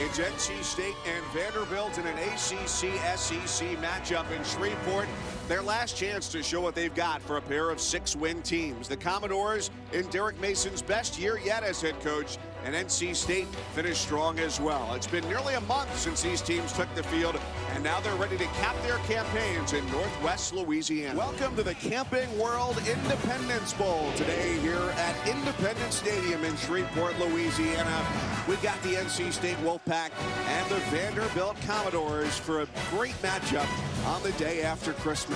It's NC State and Vanderbilt in an ACC-SEC matchup in Shreveport. Their last chance to show what they've got for a pair of 6-win teams. The Commodores in Derek Mason's best year yet as head coach, and NC State finished strong as well. It's been nearly a month since these teams took the field, and now they're ready to cap their campaigns in Northwest Louisiana. Welcome to the Camping World Independence Bowl today here at Independence Stadium in Shreveport, Louisiana. We've got the NC State Wolfpack and the Vanderbilt Commodores for a great matchup on the day after Christmas.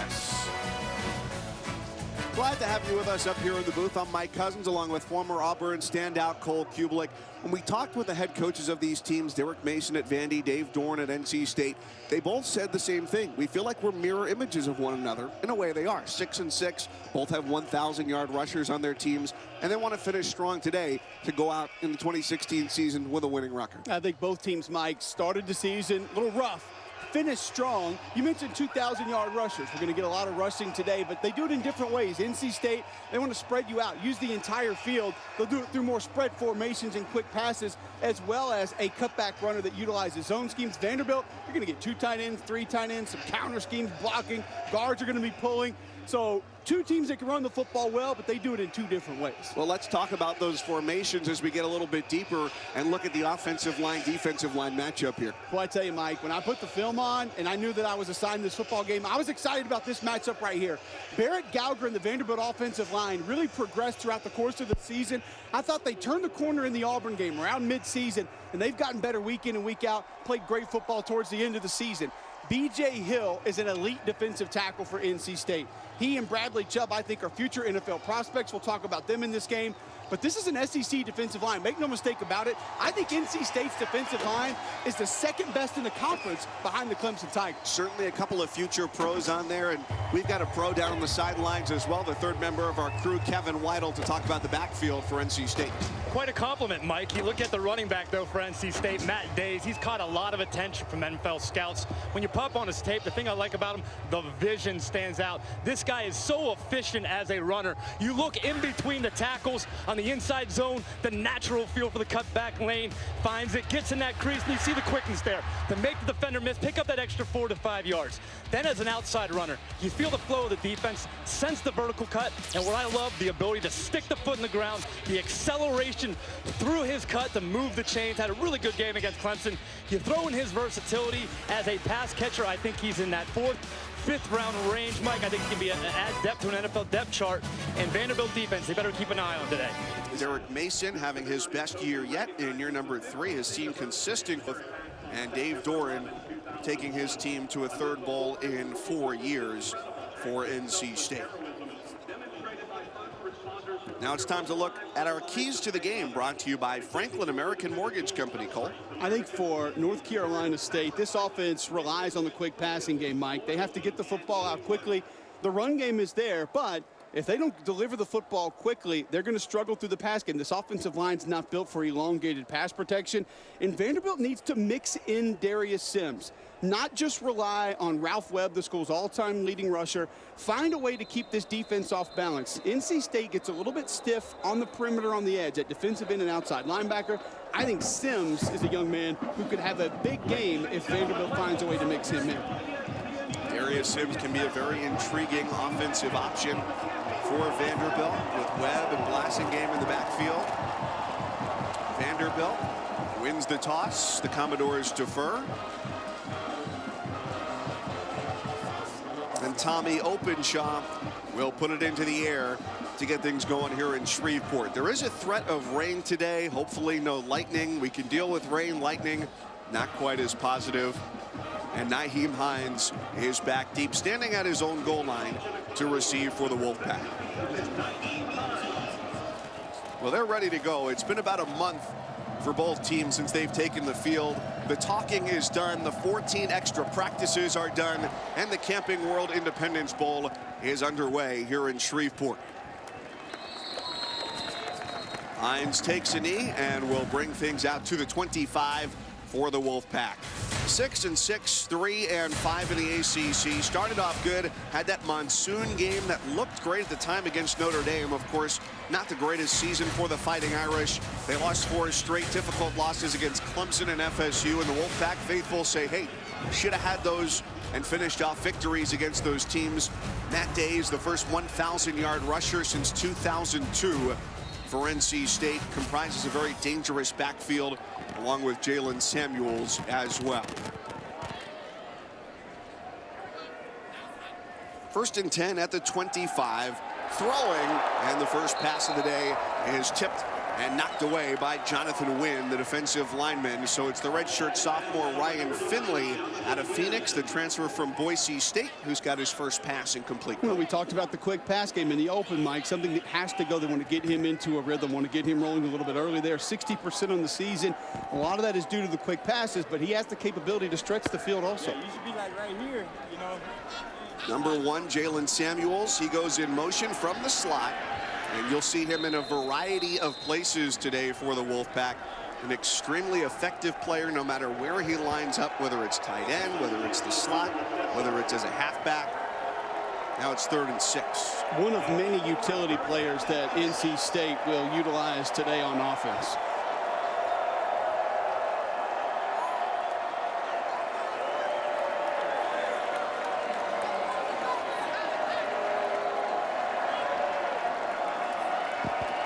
Glad to have you with us up here in the booth. I'm Mike Cousins, along with former Auburn standout Cole Kubelik. When we talked with the head coaches of these teams, Derek Mason at Vandy, Dave Dorn at NC State, they both said the same thing. We feel like we're mirror images of one another. In a way, they are. 6-6, both have 1,000-yard rushers on their teams, and they want to finish strong today to go out in the 2016 season with a winning record. I think both teams, Mike, started the season a little rough, finished strong. You mentioned 2,000-yard rushers. We're going to get a lot of rushing today, but they do it in different ways. NC State, they want to spread you out, use the entire field. They'll do it through more spread formations and quick passes, as well as a cutback runner that utilizes zone schemes. Vanderbilt, you're going to get 2 tight ends, 3 tight ends, some counter schemes, blocking. Guards are going to be pulling. So 2 teams that can run the football well, but they do it in 2 different ways. Well, let's talk about those formations as we get a little bit deeper and look at the offensive line, defensive line matchup here. Well, I tell you, Mike, when I put the film on and I knew that I was assigned this football game, I was excited about this matchup right here. Barrett Gauger and the Vanderbilt offensive line really progressed throughout the course of the season. I thought they turned the corner in the Auburn game around mid-season, and they've gotten better week in and week out, played great football towards the end of the season. B.J. Hill is an elite defensive tackle for NC State. He and Bradley Chubb, I think, are future NFL prospects. We'll talk about them in this game. But this is an SEC defensive line. Make no mistake about it. I think NC State's defensive line is the second best in the conference behind the Clemson Tigers. Certainly a couple of future pros on there, and we've got a pro down on the sidelines as well, the third member of our crew, Kevin Weidel, to talk about the backfield for NC State. Quite a compliment, Mike. You look at the running back, though, for NC State, Matt Days. He's caught a lot of attention from NFL scouts. When you pop on his tape, the thing I like about him, the vision stands out. This guy is so efficient as a runner. You look in between the tackles on the inside zone, the natural feel for the cutback lane, finds it, gets in that crease, and you see the quickness there to make the defender miss, pick up that extra 4 to 5 yards. Then as an outside runner, you feel the flow of the defense, sense the vertical cut, and what I love, the ability to stick the foot in the ground, the acceleration through his cut to move the chains. Had a really good game against Clemson. You throw in his versatility as a pass catcher. I think he's in that 4th, 5th round range. Mike, I think he can be add depth to an NFL depth chart. And Vanderbilt defense, they better keep an eye on today. Derek Mason having his best year yet in year number 3, his team consistent with, and Dave Doran taking his team to a 3rd bowl in 4 years for NC State. Now it's time to look at our keys to the game, brought to you by Franklin American Mortgage Company. Cole? I think for North Carolina State, this offense relies on the quick passing game, Mike. They have to get the football out quickly. The run game is there, but if they don't deliver the football quickly, they're going to struggle through the pass game. This offensive line's not built for elongated pass protection, and Vanderbilt needs to mix in Darius Sims. Not just rely on Ralph Webb, the school's all-time leading rusher. Find a way to keep this defense off balance. NC State gets a little bit stiff on the perimeter on the edge at defensive end and outside linebacker. I think Sims is a young man who could have a big game if Vanderbilt finds a way to mix him in. Darius Sims can be a very intriguing offensive option for Vanderbilt with Webb and Blasingame in the backfield. Vanderbilt wins the toss. The Commodores defer. And Tommy Openshaw will put it into the air to get things going here in Shreveport. There is a threat of rain today. Hopefully no lightning. We can deal with rain, lightning, not quite as positive. And Nyheim Hines is back deep, standing at his own goal line to receive for the Wolfpack. Well, they're ready to go. It's been about a month for both teams since they've taken the field. The talking is done, the 14 extra practices are done, and the Camping World Independence Bowl is underway here in Shreveport. Hines takes a knee and will bring things out to the 25 for the Wolfpack. 6-6, 3-5 in the ACC. Started off good, had that monsoon game that looked great at the time against Notre Dame. Of course, not the greatest season for the Fighting Irish. They lost 4 straight difficult losses against Clemson and FSU, and the Wolfpack faithful say, hey, should have had those, and finished off victories against those teams. Matt Day is the first 1,000-yard rusher since 2002 for NC State. Comprises a very dangerous backfield, along with Jalen Samuels as well. 1st and 10 at the 25. Throwing, and the first pass of the day is tipped and knocked away by Jonathan Wynn, the defensive lineman. So it's the redshirt sophomore Ryan Finley out of Phoenix, the transfer from Boise State, who's got his first pass incomplete. Well, we talked about the quick pass game in the open, Mike, something that has to go. They want to get him into a rhythm, want to get him rolling a little bit early there. 60% on the season. A lot of that is due to the quick passes, but he has the capability to stretch the field also. Yeah, you should be like right here, you know. Number 1, Jalen Samuels. He goes in motion from the slot, and you'll see him in a variety of places today for the Wolfpack. An extremely effective player no matter where he lines up, whether it's tight end, whether it's the slot, whether it's as a halfback. Now it's 3rd and 6. One of many utility players that NC State will utilize today on offense.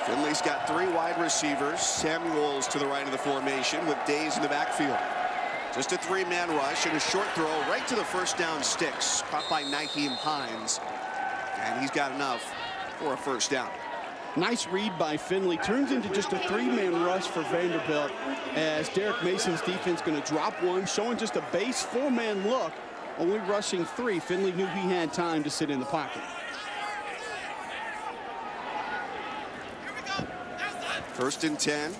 Finley's got 3 wide receivers. Samuels to the right of the formation with Days in the backfield. Just a 3-man rush and a short throw right to the first down sticks. Caught by Nyheim Hines. And he's got enough for a first down. Nice read by Finley. Turns into just a 3-man rush for Vanderbilt, as Derek Mason's defense going to drop 1, showing just a base 4-man look, only rushing 3. Finley knew he had time to sit in the pocket. 1st and 10.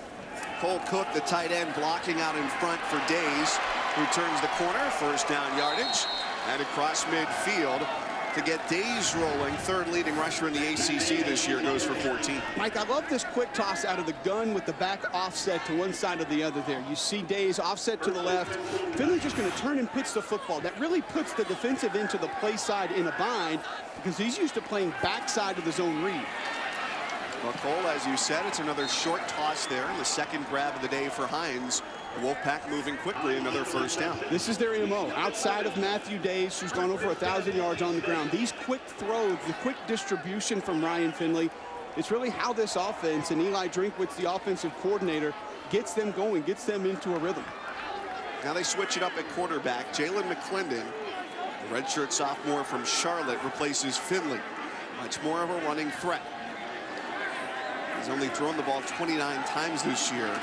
Cole Cook, the tight end, blocking out in front for Days, who turns the corner. First down yardage, and across midfield to get Days rolling. 3rd leading rusher in the ACC this year, goes for 14. Mike, I love this quick toss out of the gun with the back offset to one side or the other there. You see Days offset to the left. Finley just going to turn and pitch the football. That really puts the defensive end to the play side in a bind, because he's used to playing backside of the zone read. Well, Cole, as you said, it's another short toss there, and the 2nd grab of the day for Hines. The Wolfpack moving quickly, another first down. This is their MO. Outside of Matthew Days, who's gone over 1,000 yards on the ground. These quick throws, the quick distribution from Ryan Finley, it's really how this offense, and Eli Drinkwitz, the offensive coordinator, gets them going, gets them into a rhythm. Now they switch it up at quarterback. Jalen McClendon, the redshirt sophomore from Charlotte, replaces Finley. Much more of a running threat. He's only thrown the ball 29 times this year. And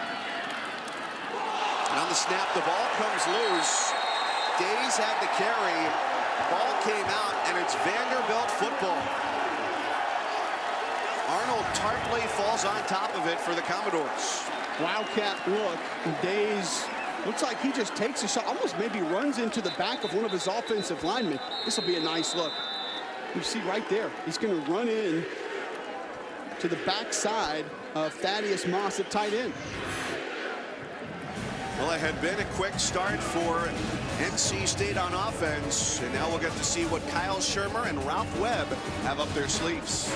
on the snap, the ball comes loose. Days had the carry. Ball came out, and it's Vanderbilt football. Arnold Tarpley falls on top of it for the Commodores. Wildcat look. Days looks like he just takes a shot, almost maybe runs into the back of one of his offensive linemen. This will be a nice look. You see right there, he's going to run in to the backside of Thaddeus Moss at tight end. Well, it had been a quick start for NC State on offense, and now we'll get to see what Kyle Shermer and Ralph Webb have up their sleeves.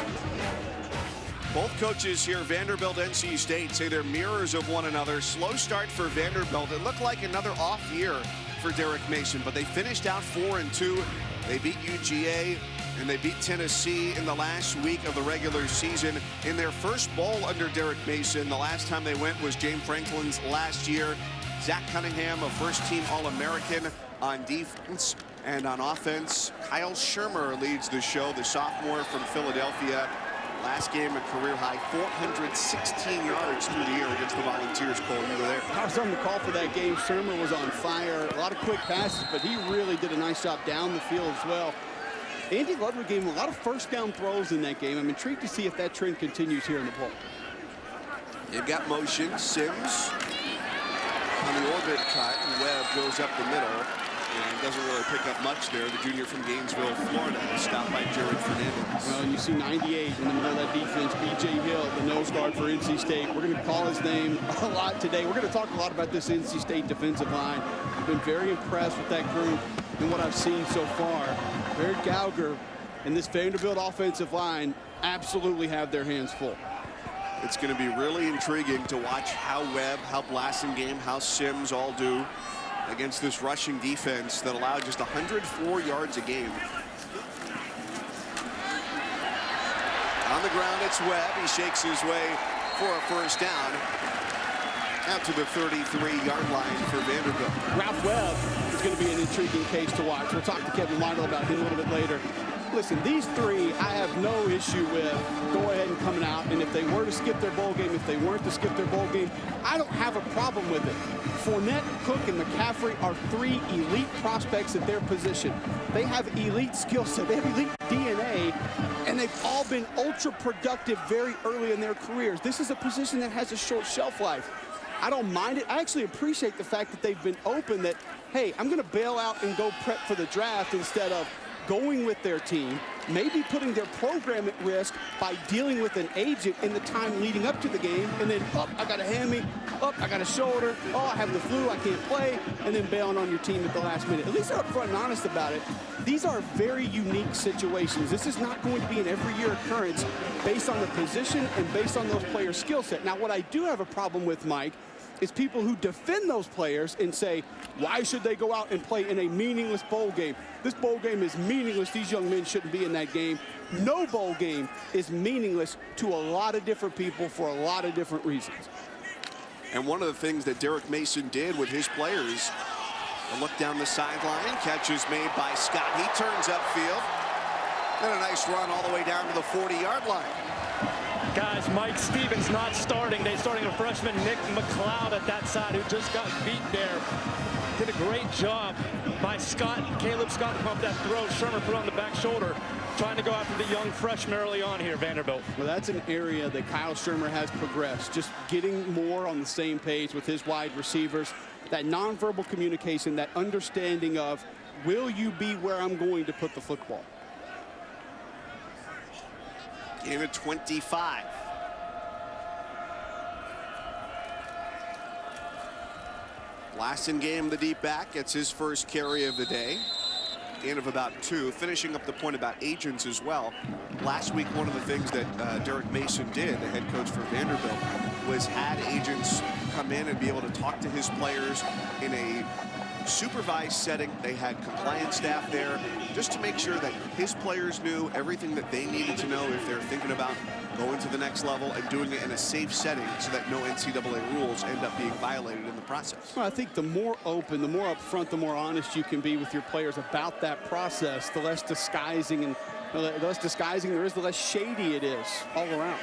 Both coaches here, Vanderbilt, NC State, say they're mirrors of one another. Slow start for Vanderbilt. It looked like another off year for Derek Mason, but they finished out 4-2. They beat UGA, and they beat Tennessee in the last week of the regular season. In their first bowl under Derek Mason, the last time they went was James Franklin's last year. Zach Cunningham, a first-team All American on defense, and on offense, Kyle Shermer leads the show, the sophomore from Philadelphia. Last game, a career-high 416 yards through the air against the Volunteers. Cole, you were there. I was on the call for that game. Shermer was on fire. A lot of quick passes, but he really did a nice job down the field as well. Andy Ludwig gave him a lot of first down throws in that game. I'm intrigued to see if that trend continues here in the bowl. They've got motion. Sims on the orbit cut, and Webb goes up the middle. And doesn't really pick up much there. The junior from Gainesville, Florida, stopped by Jared Fernandez. Well, and you see 98 in the middle of that defense. B.J. Hill, the nose guard for NC State. We're going to call his name a lot today. We're going to talk a lot about this NC State defensive line. I've been very impressed with that group and what I've seen so far. Barrett Gauger and this Vanderbilt offensive line absolutely have their hands full. It's going to be really intriguing to watch how Webb, how Blasingame, how Sims all do against this rushing defense that allowed just 104 yards a game. On the ground, it's Webb. He shakes his way for a first down out to the 33-yard line for Vanderbilt. Ralph Webb is going to be an intriguing case to watch. We'll talk to Kevin Lytle about him a little bit later. Listen, these three, I have no issue with go ahead and coming out. And if they were to skip their bowl game, if they weren't to skip their bowl game, I don't have a problem with it. Fournette, Cook, and McCaffrey are three elite prospects at their position. They have elite skill set. They have elite DNA, and they've all been ultra productive very early in their careers. This is a position that has a short shelf life. I don't mind it. I actually appreciate the fact that they've been open that, hey, I'm going to bail out and go prep for the draft instead of going with their team, maybe putting their program at risk by dealing with an agent in the time leading up to the game, and then, oh, I got a hammy, oh, I got a shoulder, oh, I have the flu, I can't play, and then bailing on your team at the last minute. At least they're upfront and honest about it. These are very unique situations. This is not going to be an every-year occurrence based on the position and based on those players' skill set. Now, what I do have a problem with, Mike, is people who defend those players and say, why should they go out and play in a meaningless bowl game? This bowl game is meaningless. These young men shouldn't be in that game. No bowl game is meaningless to a lot of different people for a lot of different reasons. And one of the things that Derek Mason did with his players, a look down the sideline, catch is made by Scott. He turns upfield, and a nice run all the way down to the 40-yard line. Guys, Mike Stevens not starting. They're starting a freshman, Nick McLeod, at that side, who just got beat there. Did a great job by Scott, Caleb Scott, to pump that throw. Shermer put on the back shoulder, trying to go after the young freshman early on here, Vanderbilt. Well, that's an area that Kyle Shermer has progressed, just getting more on the same page with his wide receivers. That nonverbal communication, that understanding of, will you be where I'm going to put the football? Gain of 25. Blasingame, the deep back, gets his first carry of the day. Gain of about 2. Finishing up the point about agents as well. Last week, one of the things that Derek Mason did, the head coach for Vanderbilt, was had agents come in and be able to talk to his players in a supervised setting. They had compliance staff there just to make sure that his players knew everything that they needed to know if they're thinking about going to the next level and doing it in a safe setting so that no NCAA rules end up being violated in the process. Well, I think the more open, the more upfront, the more honest you can be with your players about that process, the less disguising and the less disguising there is, the less shady it is all around.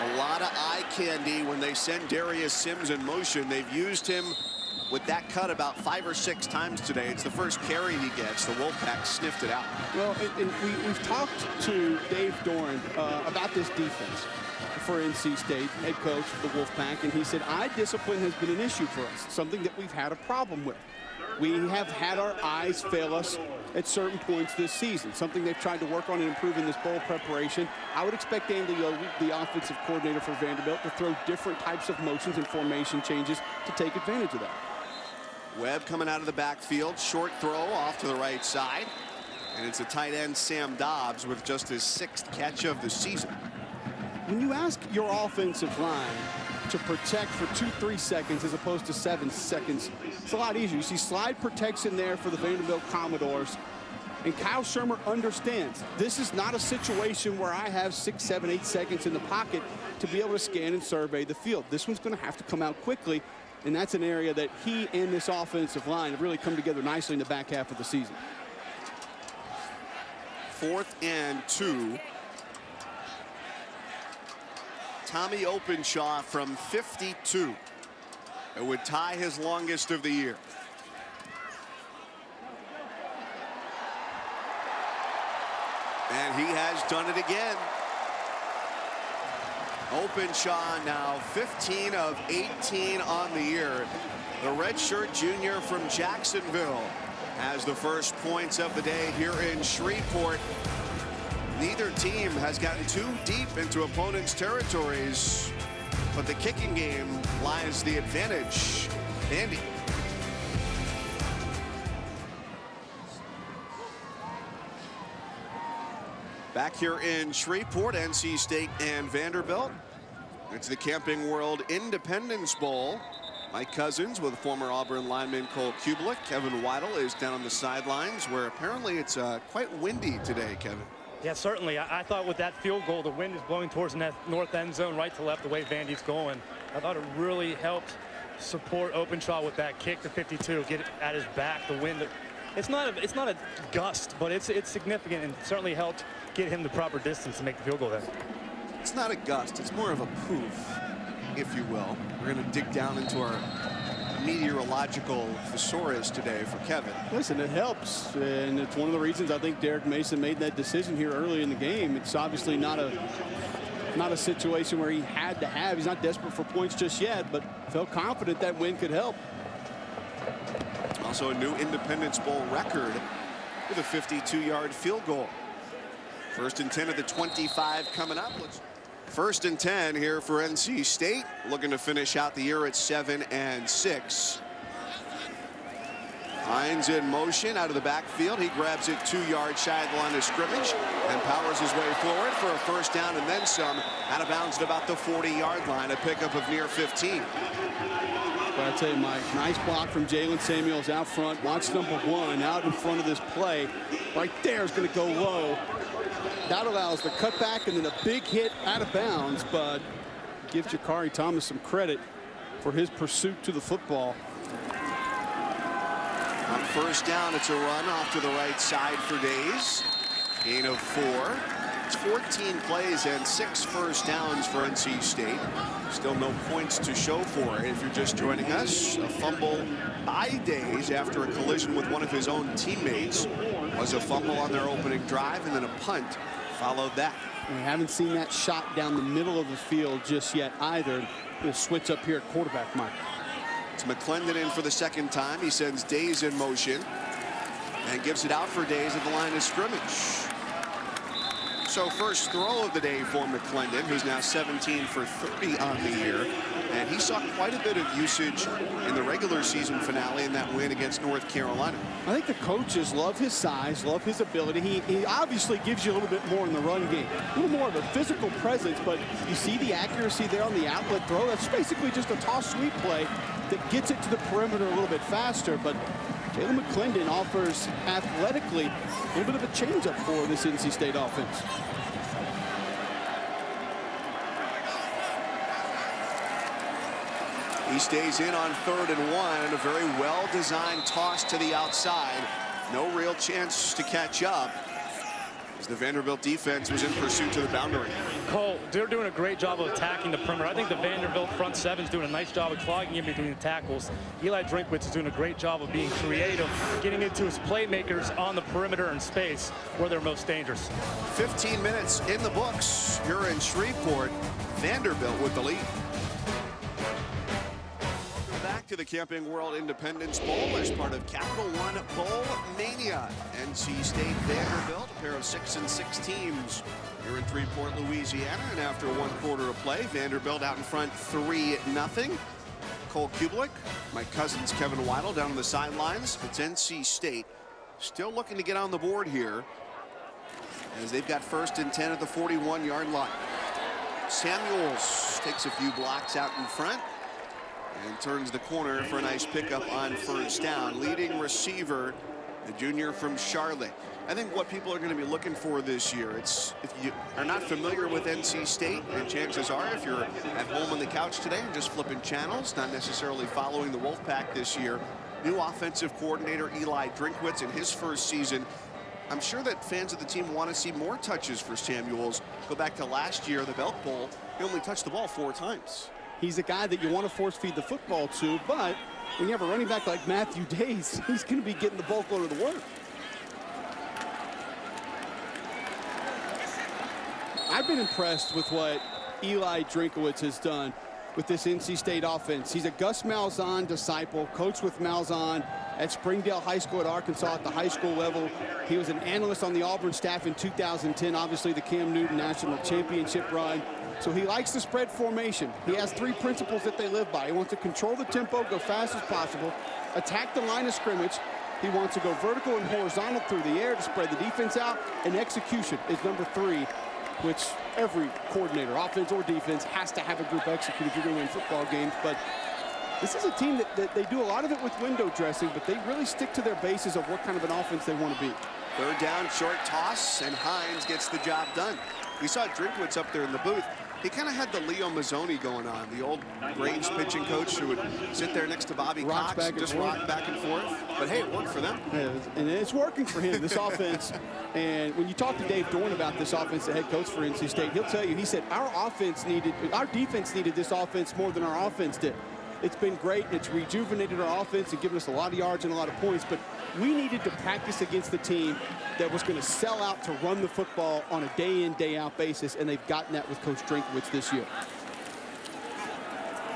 A lot of eye candy when they send Darius Sims in motion. They've used him with that cut about 5 or 6 times today. It's the first carry he gets. The Wolfpack sniffed it out. Well, we've talked to Dave Doran about this defense for NC State, head coach for the Wolfpack, and he said, eye discipline has been an issue for us, something that we've had a problem with. We have had our eyes fail us at certain points this season, something they've tried to work on and improve in this bowl preparation. I would expect Andy Yogi, the offensive coordinator for Vanderbilt, to throw different types of motions and formation changes to take advantage of that. Webb coming out of the backfield, short throw off to the right side, and it's a tight end, Sam Dobbs, with just his 6th catch of the season. When you ask your offensive line to protect for 2-3 seconds as opposed to 7 seconds, it's a lot easier. You see slide protection there for the Vanderbilt Commodores, and Kyle Shermer understands this is not a situation where I have 6, 7, 8 seconds in the pocket to be able to scan and survey the field. This one's going to have to come out quickly, and that's an area that he and this offensive line have really come together nicely in the back half of the season. 4th and 2. Tommy Openshaw from 52. It would tie his longest of the year. And he has done it again. Openshaw now 15 of 18 on the year. The redshirt junior from Jacksonville has the first points of the day here in Shreveport. Neither team has gotten too deep into opponents' territories, but the kicking game lies the advantage. Andy. Back here in Shreveport, NC State and Vanderbilt. It's the Camping World Independence Bowl. Mike Cousins with former Auburn lineman Cole Kubelik. Kevin Weidel is down on the sidelines, where apparently it's quite windy today, Kevin. Yeah, certainly. I thought with that field goal, the wind is blowing towards the north end zone, right to left, the way Vandy's going. I thought it really helped support Openshaw with that kick to 52, get it at his back. The wind, it's not a gust, but it's significant, and certainly helped get him the proper distance to make the field goal there. It's not a gust, it's more of a poof, if you will. We're going to dig down into our meteorological thesaurus today for Kevin. Listen, it helps, and it's one of the reasons I think Derek Mason made that decision here early in the game. It's obviously not a situation where he had to have. He's not desperate for points just yet, but felt confident that win could help. Also a new Independence Bowl record with a 52-yard field goal. 1st and 10 at the 25 coming up. 1st and 10 here for NC State, looking to finish out the year at 7-6. Hines in motion out of the backfield. He grabs it 2 yards shy of the line of scrimmage and powers his way forward for a first down and then some. Out of bounds at about the 40-yard line, a pickup of near 15. But I tell you, Mike, nice block from Jalen Samuels out front. Watch number 1 out in front of this play. Right there is going to go low. That allows the cutback and then a big hit out of bounds, but gives Jakari Thomas some credit for his pursuit to the football. On first down, it's a run off to the right side for Days. Gain of 4. It's 14 plays and 6 first downs for NC State. Still no points to show for it. If you're just joining us, a fumble by Days after a collision with one of his own teammates was a fumble on their opening drive, and then a punt followed that. We haven't seen that shot down the middle of the field just yet either. We'll switch up here at quarterback, Mike. It's McClendon in for the second time. He sends Days in motion and gives it out for Days at the line of scrimmage. So first throw of the day for McClendon, who's now 17 for 30 on the year. And he saw quite a bit of usage in the regular season finale in that win against North Carolina. I think the coaches love his size, love his ability. He obviously gives you a little bit more in the run game. A little more of a physical presence, but you see the accuracy there on the outlet throw. That's basically just a toss sweep play that gets it to the perimeter a little bit faster. But Jalen McClendon offers athletically a little bit of a changeup for this NC State offense. He stays in on 3rd and 1, and a very well-designed toss to the outside. No real chance to catch up as the Vanderbilt defense was in pursuit to the boundary. Cole, they're doing a great job of attacking the perimeter. I think the Vanderbilt front seven's doing a nice job of clogging in between the tackles. Eli Drinkwitz is doing a great job of being creative, getting into his playmakers on the perimeter and space where they're most dangerous. 15 minutes in the books here in Shreveport. Vanderbilt with the lead. Back to the Camping World Independence Bowl as part of Capital One Bowl Mania. NC State Vanderbilt, a pair of 6-6 teams here in Shreveport, Louisiana. And after 1 quarter of play, Vanderbilt out in front 3-0. Cole Kubelik, Mike Cousins, Kevin Weidel down on the sidelines. It's NC State still looking to get on the board here as they've got 1st and 10 at the 41-yard line. Samuels takes a few blocks out in front and turns the corner for a nice pickup on first down. Leading receiver, the junior from Charlotte. I think what people are going to be looking for this year, it's if you are not familiar with NC State, and chances are if you're at home on the couch today and just flipping channels, not necessarily following the Wolfpack this year, new offensive coordinator Eli Drinkwitz in his first season. I'm sure that fans of the team want to see more touches for Samuels. Go back to last year, the Belk Bowl, he only touched the ball 4 times. He's a guy that you want to force feed the football to, but when you have a running back like Matthew Days, he's going to be getting the bulk load of the work. I've been impressed with what Eli Drinkowitz has done with this NC State offense. He's a Gus Malzahn disciple, coached with Malzahn at Springdale High School at Arkansas at the high school level. He was an analyst on the Auburn staff in 2010, obviously the Cam Newton National Championship run. So he likes the spread formation. He has 3 principles that they live by. He wants to control the tempo, go fast as possible, attack the line of scrimmage. He wants to go vertical and horizontal through the air to spread the defense out, and execution is number 3, which every coordinator, offense or defense, has to have a group execute if you're going to win football games. But this is a team that they do a lot of it with window dressing, but they really stick to their bases of what kind of an offense they want to be. 3rd down, short toss, and Hines gets the job done. We saw Drinkowitz up there in the booth. He kind of had the Leo Mazzoni going on, the old Braves pitching coach who would sit there next to Bobby Cox and just rock back and forth. But hey, it worked for them. Yeah, and it's working for him, this offense. And when you talk to Dave Dorn about this offense, the head coach for NC State, he'll tell you, he said, our defense needed this offense more than our offense did. It's been great. It's rejuvenated our offense and given us a lot of yards and a lot of points. But we needed to practice against the team that was going to sell out to run the football on a day-in, day-out basis, and they've gotten that with Coach Drinkowitz this year.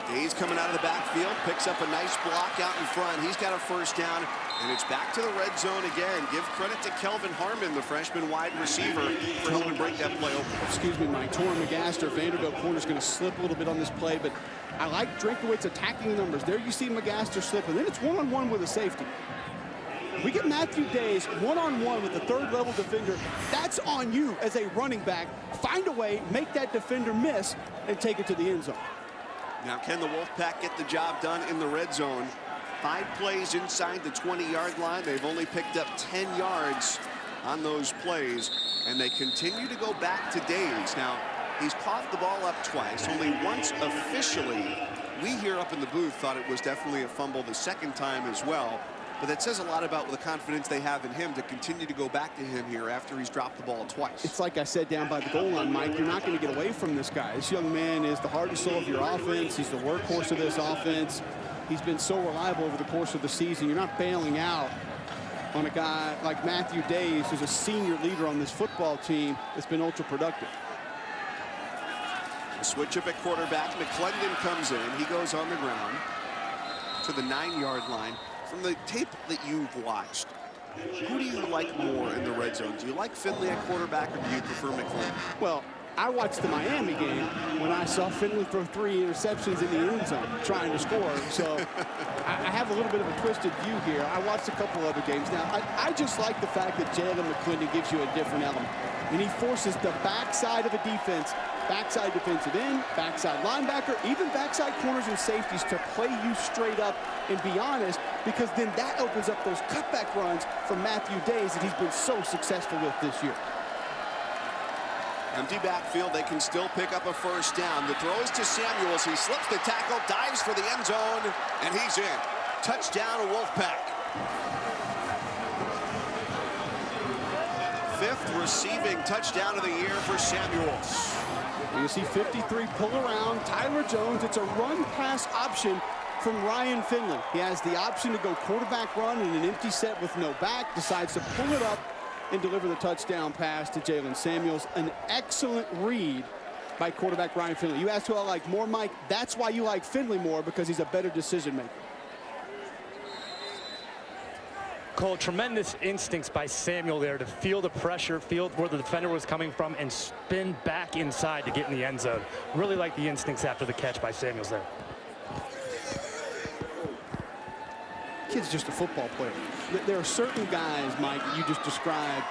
Days coming out of the backfield, picks up a nice block out in front. He's got a 1st down, and it's back to the red zone again. Give credit to Kelvin Harmon, the freshman wide receiver, for helping break that play open. Excuse me, Mike. Torrin McGaster, Vanderbilt corner's going to slip a little bit on this play, but I like Drinkowitz attacking the numbers. There you see McGaster slip, and then it's one-on-one with a safety. We get Matthew Days one-on-one with the 3rd level defender. That's on you as a running back. Find a way, make that defender miss, and take it to the end zone. Now, can the Wolfpack get the job done in the red zone? 5 plays inside the 20-yard line. They've only picked up 10 yards on those plays, and they continue to go back to Days. Now, he's caught the ball up twice, only once officially. We here up in the booth thought it was definitely a fumble the 2nd time as well. But that says a lot about the confidence they have in him to continue to go back to him here after he's dropped the ball twice. It's like I said down by the goal line, Mike, you're not going to get away from this guy. This young man is the heart and soul of your offense. He's the workhorse of this offense. He's been so reliable over the course of the season. You're not bailing out on a guy like Matthew Days, who's a senior leader on this football team that's been ultra productive. A switch up at quarterback. McClendon comes in. He goes on the ground to the 9-yard line. From the tape that you've watched, who do you like more in the red zone? Do you like Finley at quarterback, or do you prefer McClendon? Well, I watched the Miami game when I saw Finley throw 3 interceptions in the end zone trying to score. So I have a little bit of a twisted view here. I watched a couple other games. Now, I just like the fact that Jalen McClendon gives you a different element. And he forces the backside of a defense, backside defensive end, backside linebacker, even backside corners and safeties to play you straight up and be honest, because then that opens up those cutback runs from Matthew Days that he's been so successful with this year. Empty backfield, they can still pick up a 1st down. The throw is to Samuels. He slips the tackle, dives for the end zone, and he's in. Touchdown, Wolfpack. 5th receiving touchdown of the year for Samuels. You see 53 pull around. Tyler Jones, it's a run-pass option from Ryan Finley. He has the option to go quarterback run in an empty set with no back, decides to pull it up and deliver the touchdown pass to Jalen Samuels. An excellent read by quarterback Ryan Finley. You asked who I like more, Mike. That's why you like Finley more, because he's a better decision maker. Cole, tremendous instincts by Samuel there to feel the pressure, feel where the defender was coming from, and spin back inside to get in the end zone. Really like the instincts after the catch by Samuels there. Kid's just a football player. There are certain guys, Mike, you just described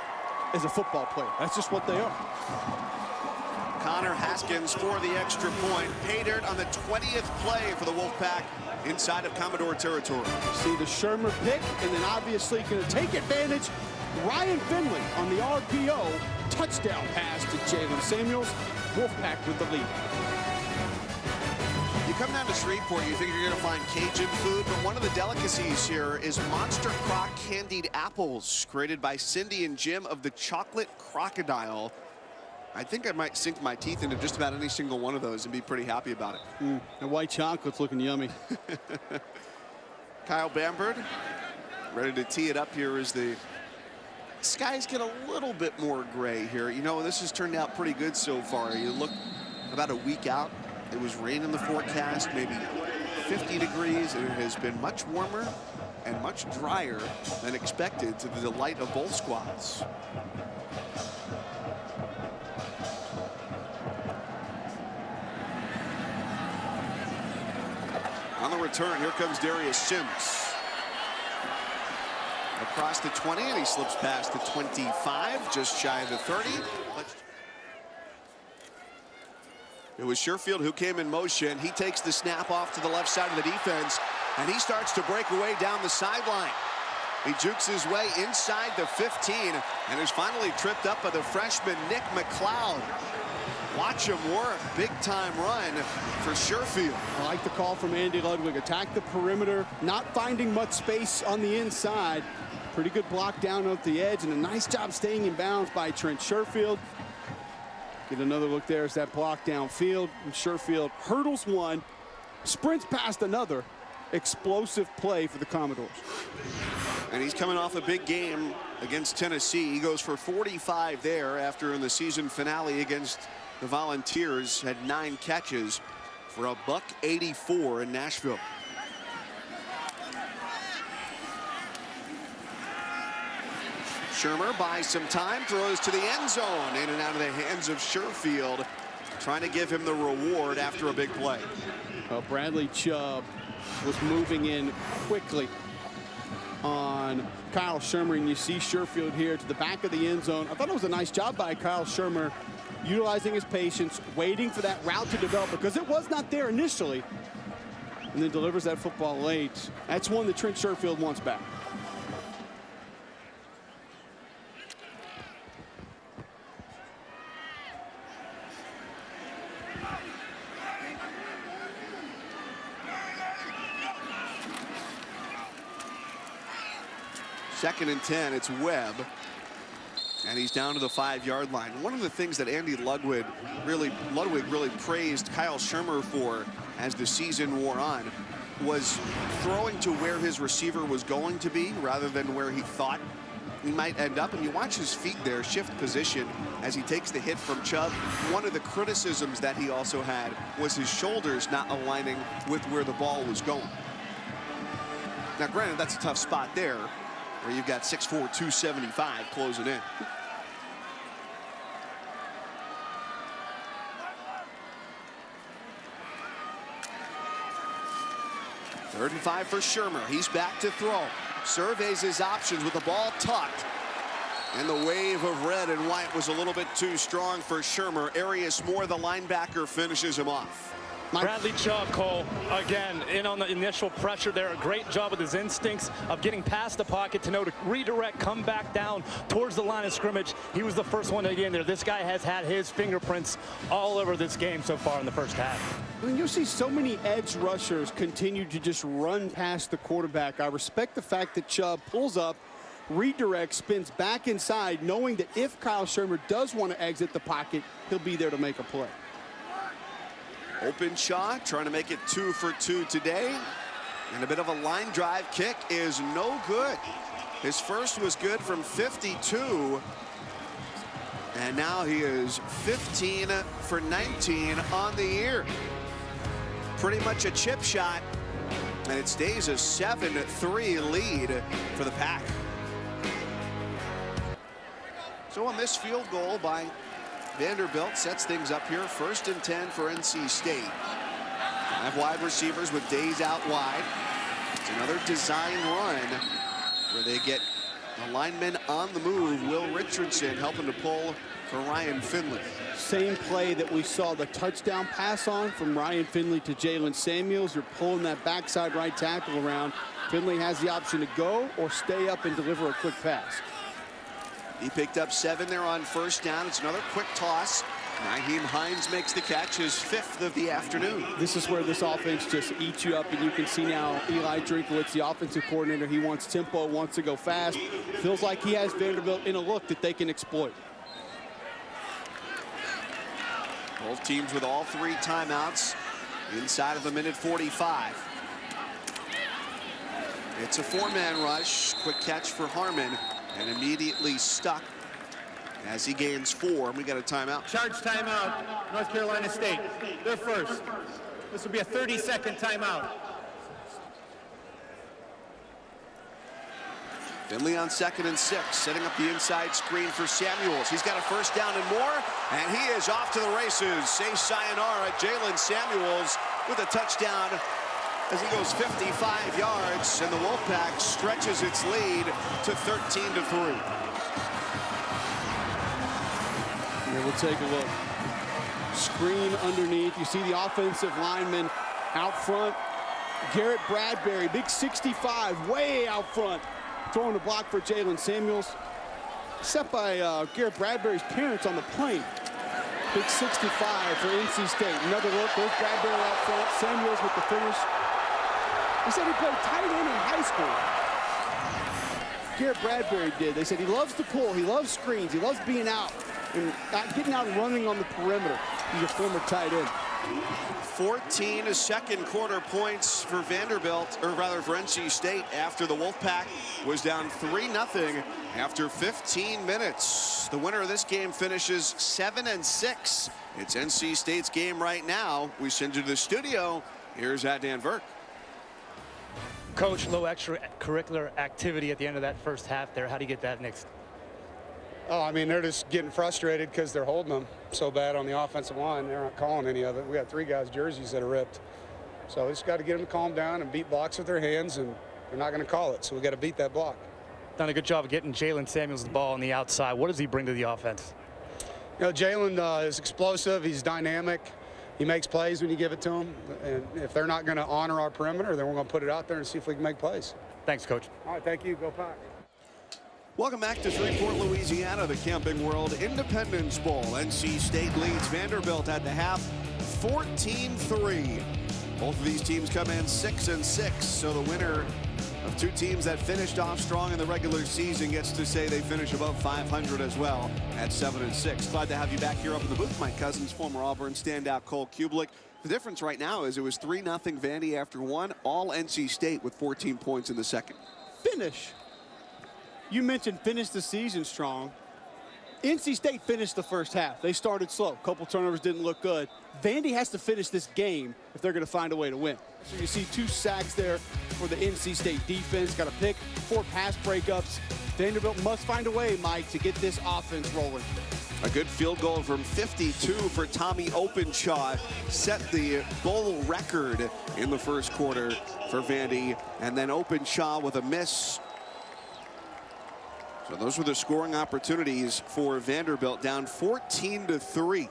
as a football player. That's just what they are. Connor Haskins for the extra point. Pay dirt on the 20th play for the Wolfpack inside of Commodore territory. See the Shermer pick, and then obviously going to take advantage. Ryan Finley on the RPO. Touchdown pass to Jalen Samuels. Wolfpack with the lead. You come down to Shreveport, you think you're going to find Cajun food, but one of the delicacies here is Monster Croc candied apples, created by Cindy and Jim of the Chocolate Crocodile. I think I might sink my teeth into just about any single one of those and be pretty happy about it. The white chocolate's looking yummy. Kyle Bamberg ready to tee it up here as the skies get a little bit more gray here. You know, this has turned out pretty good so far. You look about a week out. It was rain in the forecast, maybe 50 degrees, and it has been much warmer and much drier than expected, to the delight of both squads. On the return, here comes Darius Sims. Across the 20, and he slips past the 25, just shy of the 30. It was Sherfield who came in motion. He takes the snap off to the left side of the defense, and he starts to break away down the sideline. He jukes his way inside the 15 and is finally tripped up by the freshman Nick McLeod. Watch him work. Big-time run for Sherfield. I like the call from Andy Ludwig. Attack the perimeter, not finding much space on the inside. Pretty good block down at the edge, and a nice job staying in bounds by Trent Sherfield. Get another look there as that block downfield. And Sherfield hurdles one, sprints past another. Explosive play for the Commodores. And he's coming off a big game against Tennessee. He goes for 45 there after in the season finale against the Volunteers had 9 catches for a $184 in Nashville. Shermer buys some time, throws to the end zone, in and out of the hands of Sherfield, trying to give him the reward after a big play. Bradley Chubb was moving in quickly on Kyle Shermer, and you see Sherfield here to the back of the end zone. I thought it was a nice job by Kyle Shermer, utilizing his patience, waiting for that route to develop because it was not there initially, and then delivers that football late. That's one that Trent Sherfield wants back. Second and 10, it's Webb, and he's down to the 5-yard line. One of the things that Andy Ludwig really praised Kyle Shermer for as the season wore on was throwing to where his receiver was going to be rather than where he thought he might end up. And you watch his feet there shift position as he takes the hit from Chubb. One of the criticisms that he also had was his shoulders not aligning with where the ball was going. Now, granted, that's a tough spot there, where you've got 6'4", 275 closing in. Third and 5 for Shermer. He's back to throw. Surveys his options with the ball tucked. And the wave of red and white was a little bit too strong for Shermer. Arius Moore, the linebacker, finishes him off. Bradley Chubb, Cole, again, in on the initial pressure there. A great job with his instincts of getting past the pocket to know to redirect, come back down towards the line of scrimmage. He was the first one to get in there. This guy has had his fingerprints all over this game so far in the first half. I mean, you'll see so many edge rushers continue to just run past the quarterback. I respect the fact that Chubb pulls up, redirects, spins back inside, knowing that if Kyle Shermer does want to exit the pocket, he'll be there to make a play. Open shot, trying to make it 2 for 2 today. And a bit of a line drive kick is no good. His first was good from 52. And now he is 15 for 19 on the year. Pretty much a chip shot. And it stays a 7-3 lead for the Pack. So on this field goal by Vanderbilt sets things up here. 1st and 10 for NC State. 5 wide receivers with Days out wide. It's another design run where they get a lineman on the move. Will Richardson helping to pull for Ryan Finley. Same play that we saw the touchdown pass on from Ryan Finley to Jalen Samuels. You're pulling that backside right tackle around. Finley has the option to go or stay up and deliver a quick pass. He picked up 7 there on 1st down. It's another quick toss. Nyheim Hines makes the catch, his 5th of the afternoon. This is where this offense just eats you up, and you can see now Eli Drinkwitz, the offensive coordinator, he wants tempo, wants to go fast. Feels like he has Vanderbilt in a look that they can exploit. Both teams with all 3 timeouts inside of a minute 45. It's a 4-man rush. Quick catch for Harmon. And immediately stuck as he gains 4, and we got a timeout. Charge timeout, North Carolina State. They're first. This will be a 30-second timeout. Finley on 2nd and 6, setting up the inside screen for Samuels. He's got a first down and more, and he is off to the races. Say sayonara, Jalen Samuels with a touchdown as he goes 55 yards, and the Wolfpack stretches its lead to 13-3. Here we'll take a look. Screen underneath. You see the offensive lineman out front. Garrett Bradbury, big 65, way out front. Throwing a block for Jalen Samuels. Set by Garrett Bradbury's parents on the plane. Big 65 for NC State. Another look. There's Bradbury out front. Samuels with the finish. He said he played tight end in high school. Garrett Bradbury did. They said he loves to pull. He loves screens. He loves being out and getting out and running on the perimeter. He's a former tight end. 14 second quarter points for Vanderbilt, or rather for NC State, after the Wolfpack was down 3-0 after 15 minutes. The winner of this game finishes 7-6. It's NC State's game right now. We send you to the studio. Here's Adnan Verk. Coach, low extracurricular activity at the end of that first half there. How do you get that next? Oh, I mean, they're just getting frustrated because they're holding them so bad on the offensive line. They're not calling any of it. We got 3 guys' jerseys that are ripped. So we just got to get them to calm down and beat blocks with their hands, and they're not going to call it. So we got to beat that block. Done a good job of getting Jalen Samuels the ball on the outside. What does he bring to the offense? You know, Jalen is explosive. He's dynamic. He makes plays when you give it to him. And if they're not going to honor our perimeter, then we're going to put it out there and see if we can make plays. Thanks, Coach. All right, thank you. Go Pack. Welcome back to Shreveport, Louisiana, the Camping World Independence Bowl. NC State leads Vanderbilt at the half, 14-3. Both of these teams come in 6-6, so the winner of 2 teams that finished off strong in the regular season gets to say they finish above 500 as well at 7-6. Glad to have you back here up in the booth. Mike Cousins, former Auburn standout Cole Kublik. The difference right now is it was 3-0 Vandy after 1, all NC State with 14 points in the second. Finish. You mentioned finish the season strong. NC State finished the first half. They started slow. A couple turnovers didn't look good. Vandy has to finish this game if they're going to find a way to win. So you see 2 sacks there for the NC State defense. Got a pick, 4 pass breakups. Vanderbilt must find a way, Mike, to get this offense rolling. A good field goal from 52 for Tommy Openshaw set the bowl record in the first quarter for Vandy. And then Openshaw with a miss. So those were the scoring opportunities for Vanderbilt, down 14-3.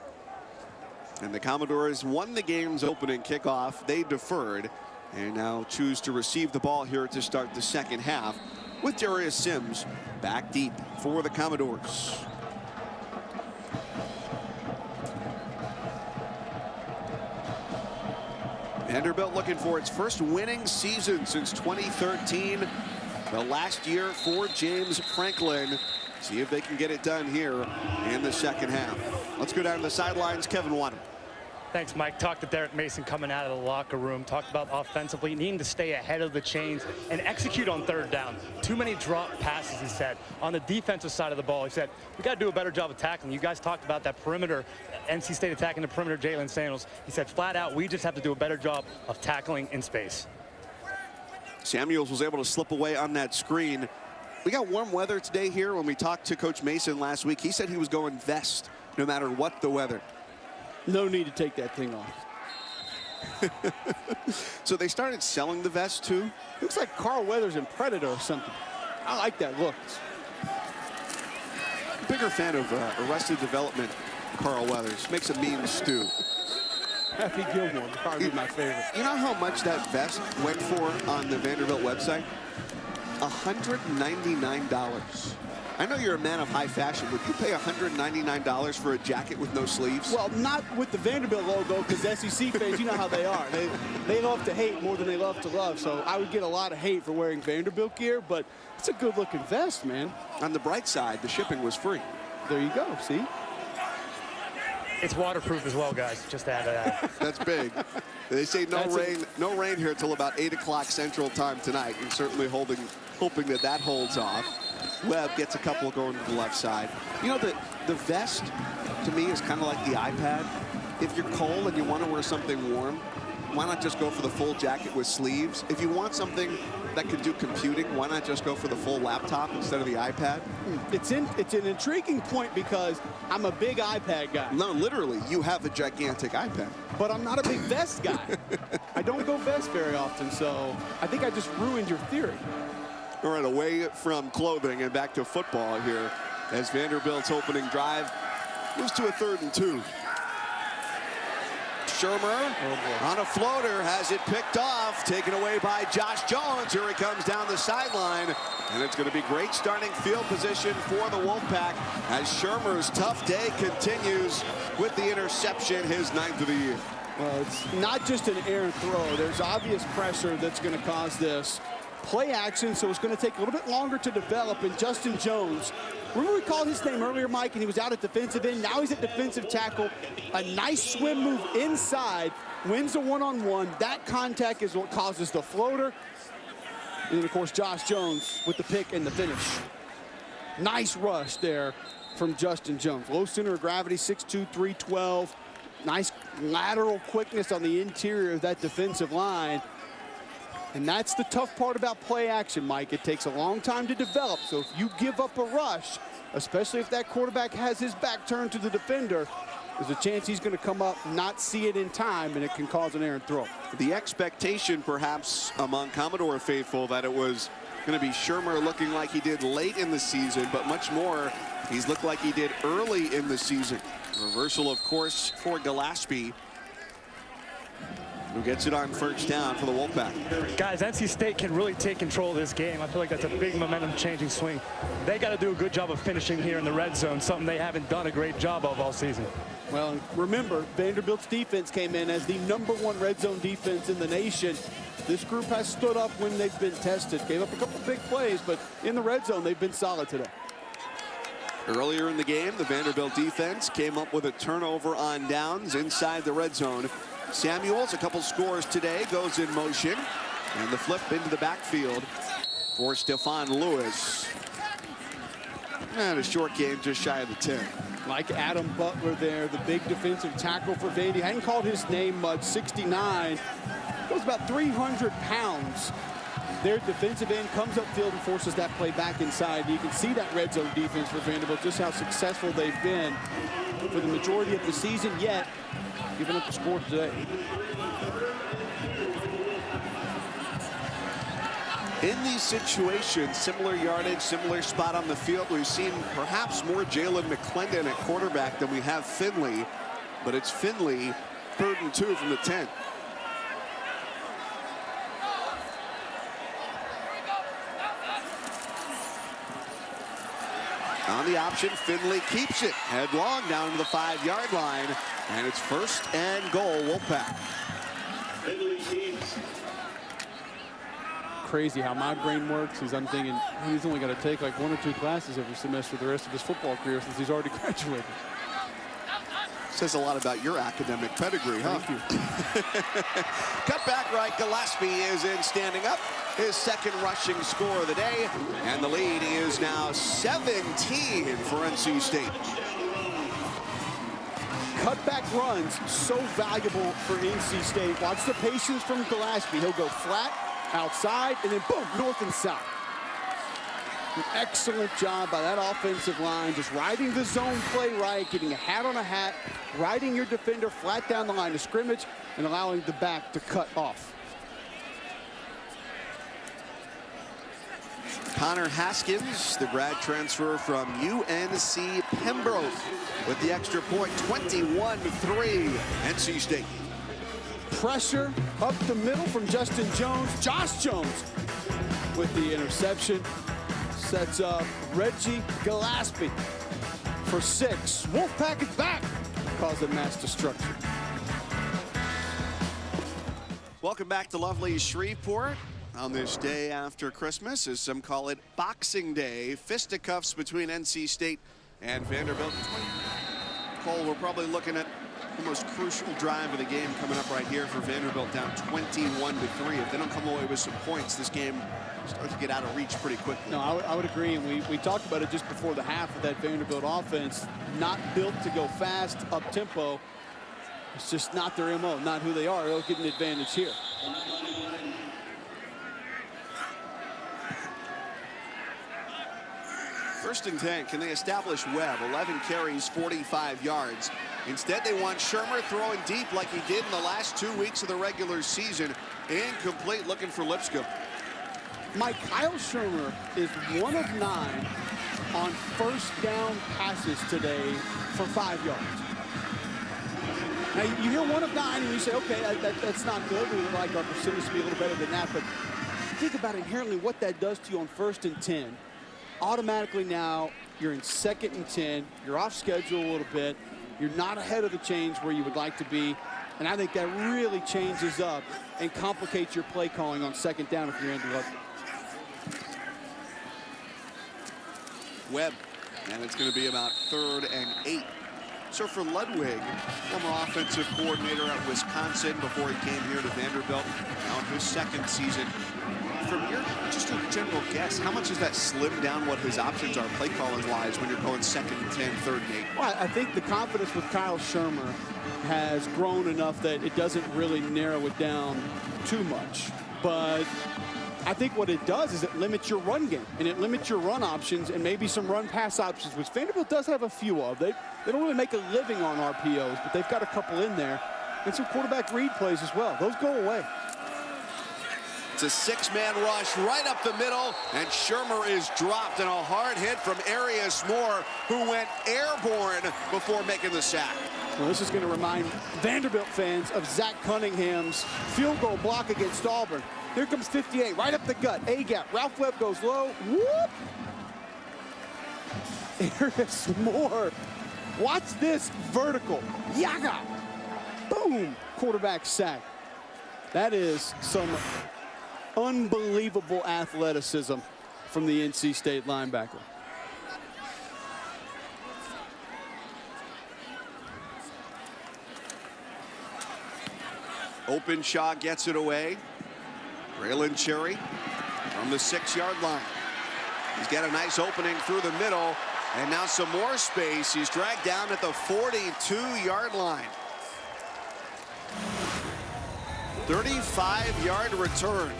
And the Commodores won the game's opening kickoff. They deferred and now choose to receive the ball here to start the second half with Darius Sims back deep for the Commodores. Vanderbilt looking for its first winning season since 2013. The last year for James Franklin. See if they can get it done here in the second half. Let's go down to the sidelines. Kevin Waddle. Thanks, Mike. Talked to Derek Mason coming out of the locker room. Talked about offensively needing to stay ahead of the chains and execute on third down. Too many drop passes, he said. On the defensive side of the ball, he said, we got to do a better job of tackling. You guys talked about that perimeter, NC State attacking the perimeter, Jalen Samuels. He said, flat out, we just have to do a better job of tackling in space. Samuels was able to slip away on that screen. We got warm weather today here. When we talked to Coach Mason last week, he said he was going vest no matter what the weather. No need to take that thing off. So they started selling the vest too. Looks like Carl Weathers in Predator or something. I like that look. Bigger fan of Arrested Development, Carl Weathers. Makes a mean stew. Happy Gilmore would probably be my favorite. You know how much that vest went for on the Vanderbilt website? $199. I know you're a man of high fashion. Would you pay $199 for a jacket with no sleeves? Well, not with the Vanderbilt logo, because SEC fans, you know how they are. They love to hate more than they love to love. So I would get a lot of hate for wearing Vanderbilt gear, but it's a good-looking vest, man. On the bright side, the shipping was free. There you go, see? It's waterproof as well, guys. Just to add to that. That's big. They say no rain here until about 8 o'clock Central Time tonight. And certainly hoping that holds off. Webb gets a couple going to the left side. You know, the vest, to me, is kind of like the iPad. If you're cold and you want to wear something warm, why not just go for the full jacket with sleeves? If you want something that can do computing, why not just go for the full laptop instead of the iPad? It's an intriguing point because I'm a big iPad guy. No, literally, you have a gigantic iPad. But I'm not a big vest guy. I don't go vest very often, so I think I just ruined your theory. All right, away from clothing and back to football here as Vanderbilt's opening drive moves to a 3rd and 2. Shermer on a floater has it picked off, taken away by Josh Jones. Here he comes down the sideline, and it's going to be great starting field position for the Wolfpack as Shermer's tough day continues with the interception, his 9th of the year. Well, it's not just an errant throw. There's obvious pressure that's going to cause this. Play action, so it's going to take a little bit longer to develop. And Justin Jones, remember we called his name earlier, Mike, and he was out at defensive end. Now he's at defensive tackle. A nice swim move inside, wins a one-on-one. That contact is what causes the floater. And then, of course, Josh Jones with the pick and the finish. Nice rush there from Justin Jones. Low center of gravity, 6'2", 312. Nice lateral quickness on the interior of that defensive line. And that's the tough part about play action, Mike. It takes a long time to develop. So if you give up a rush, especially if that quarterback has his back turned to the defender, there's a chance he's going to come up, not see it in time, and it can cause an errant throw. The expectation perhaps among Commodore faithful that it was going to be Shermer looking like he did late in the season, but much more he's looked like he did early in the season. Reversal, of course, for Gillespie, who gets it on 1st down for the Wolfpack. Guys, NC State can really take control of this game. I feel like that's a big momentum-changing swing. They got to do a good job of finishing here in the red zone, something they haven't done a great job of all season. Well, remember, Vanderbilt's defense came in as the #1 red zone defense in the nation. This group has stood up when they've been tested. Gave up a couple big plays, but in the red zone, they've been solid today. Earlier in the game, the Vanderbilt defense came up with a turnover on downs inside the red zone. Samuels, a couple scores today, goes in motion. And the flip into the backfield for Stephon Lewis. And a short game just shy of the 10. Like Adam Butler there, the big defensive tackle for Vandy. Hadn't called his name much, 69. Goes about 300 pounds. Their defensive end comes upfield and forces that play back inside. You can see that red zone defense for Vanderbilt, just how successful they've been for the majority of the season, yet giving up the score today. In these situations, similar yardage, similar spot on the field, we've seen perhaps more Jalen McClendon at quarterback than we have Finley, but it's Finley, 3rd and 2 from the 10. On the option, Finley keeps it headlong down to the 5-yard line, and it's 1st and goal, Wolfpack. Crazy how my brain works is I'm thinking he's only going to take like 1 or 2 classes every semester the rest of his football career since he's already graduated. Says a lot about your academic pedigree, huh? Thank you. Cut back right, Gillespie is in standing up. His 2nd rushing score of the day, and the lead is now 17 for NC State. Cutback runs so valuable for NC State. Watch the patience from Gillespie. He'll go flat, outside, and then boom, north and south. An excellent job by that offensive line, just riding the zone play right, getting a hat on a hat, riding your defender flat down the line of scrimmage, and allowing the back to cut off. Connor Haskins, the grad transfer from UNC Pembroke, with the extra point, 21-3, NC State. Pressure up the middle from Justin Jones. Josh Jones with the interception. Sets up Reggie Gillespie for 6. Wolfpack is back, causing mass destruction. Welcome back to lovely Shreveport on this day after Christmas, as some call it Boxing Day. Fisticuffs between NC State and Vanderbilt. Cole, we're probably looking at the most crucial drive of the game coming up right here for Vanderbilt, down 21-3. If they don't come away with some points, this game starts to get out of reach pretty quickly. No, I would agree, and we talked about it just before the half of that Vanderbilt offense. Not built to go fast, up-tempo. It's just not their MO, not who they are. They'll get an advantage here. First and 10, can they establish Webb? 11 carries, 45 yards. Instead, they want Shermer throwing deep like he did in the last 2 weeks of the regular season. Incomplete, looking for Lipscomb. Mike, Kyle Shermer is 1 of 9 on first down passes today for 5 yards. Now, you hear 1 of 9 and you say, okay, that's not good. We would like our percentage to be a little better than that. But think about inherently what that does to you on 1st and 10. Automatically now, you're in 2nd and 10. You're off schedule a little bit. You're not ahead of the chains where you would like to be. And I think that really changes up and complicates your play calling on 2nd down if you're Andy Ludwig. Webb, and it's going to be about 3rd and 8. So for Ludwig, former offensive coordinator at Wisconsin before he came here to Vanderbilt, now in his 2nd season. From your, just a general guess, how much does that slim down what his options are play calling wise when you're going 2nd and 10, 3rd and 8? Well, I think the confidence with Kyle Shermer has grown enough that it doesn't really narrow it down too much. But I think what it does is it limits your run game, and it limits your run options and maybe some run-pass options, which Vanderbilt does have a few of. They don't really make a living on RPOs, but they've got a couple in there. And some quarterback read plays as well. Those go away. It's a 6-man rush right up the middle, and Shermer is dropped, and a hard hit from Arias Moore, who went airborne before making the sack. Well, this is going to remind Vanderbilt fans of Zach Cunningham's field goal block against Auburn. Here comes 58, right up the gut, A-gap. Ralph Webb goes low, whoop! Arias Moore, watch this vertical, yaga! Boom, quarterback sack. That is some unbelievable athleticism from the NC State linebacker. Openshaw gets it away. Braylon Cherry from the 6-yard line. He's got a nice opening through the middle, and now some more space. He's dragged down at the 42-yard line. 35-yard return.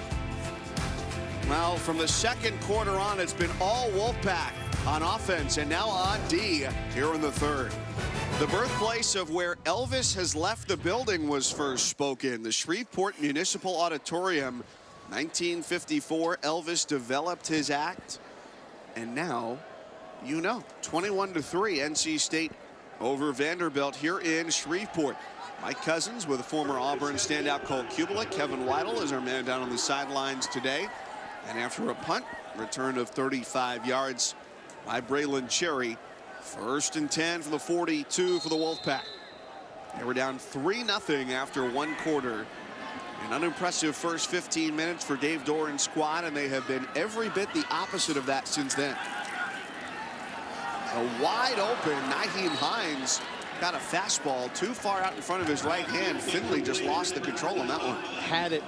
Well, from the 2nd quarter on, it's been all Wolfpack on offense and now on D here in the 3rd. The birthplace of where Elvis has left the building was first spoken. The Shreveport Municipal Auditorium, 1954, Elvis developed his act. And now, you know, 21-3, NC State over Vanderbilt here in Shreveport. Mike Cousins with a former Auburn standout Cole Kubalik. Kevin Weidel is our man down on the sidelines today. And after a punt, return of 35 yards by Braylon Cherry. 1st and 10 from the 42 for the Wolfpack. They were down 3-0 after 1 quarter. An unimpressive first 15 minutes for Dave Doran's squad, and they have been every bit the opposite of that since then. A wide open Nyheim Hines got a fastball too far out in front of his right hand. Finley just lost the control on that one. Had it.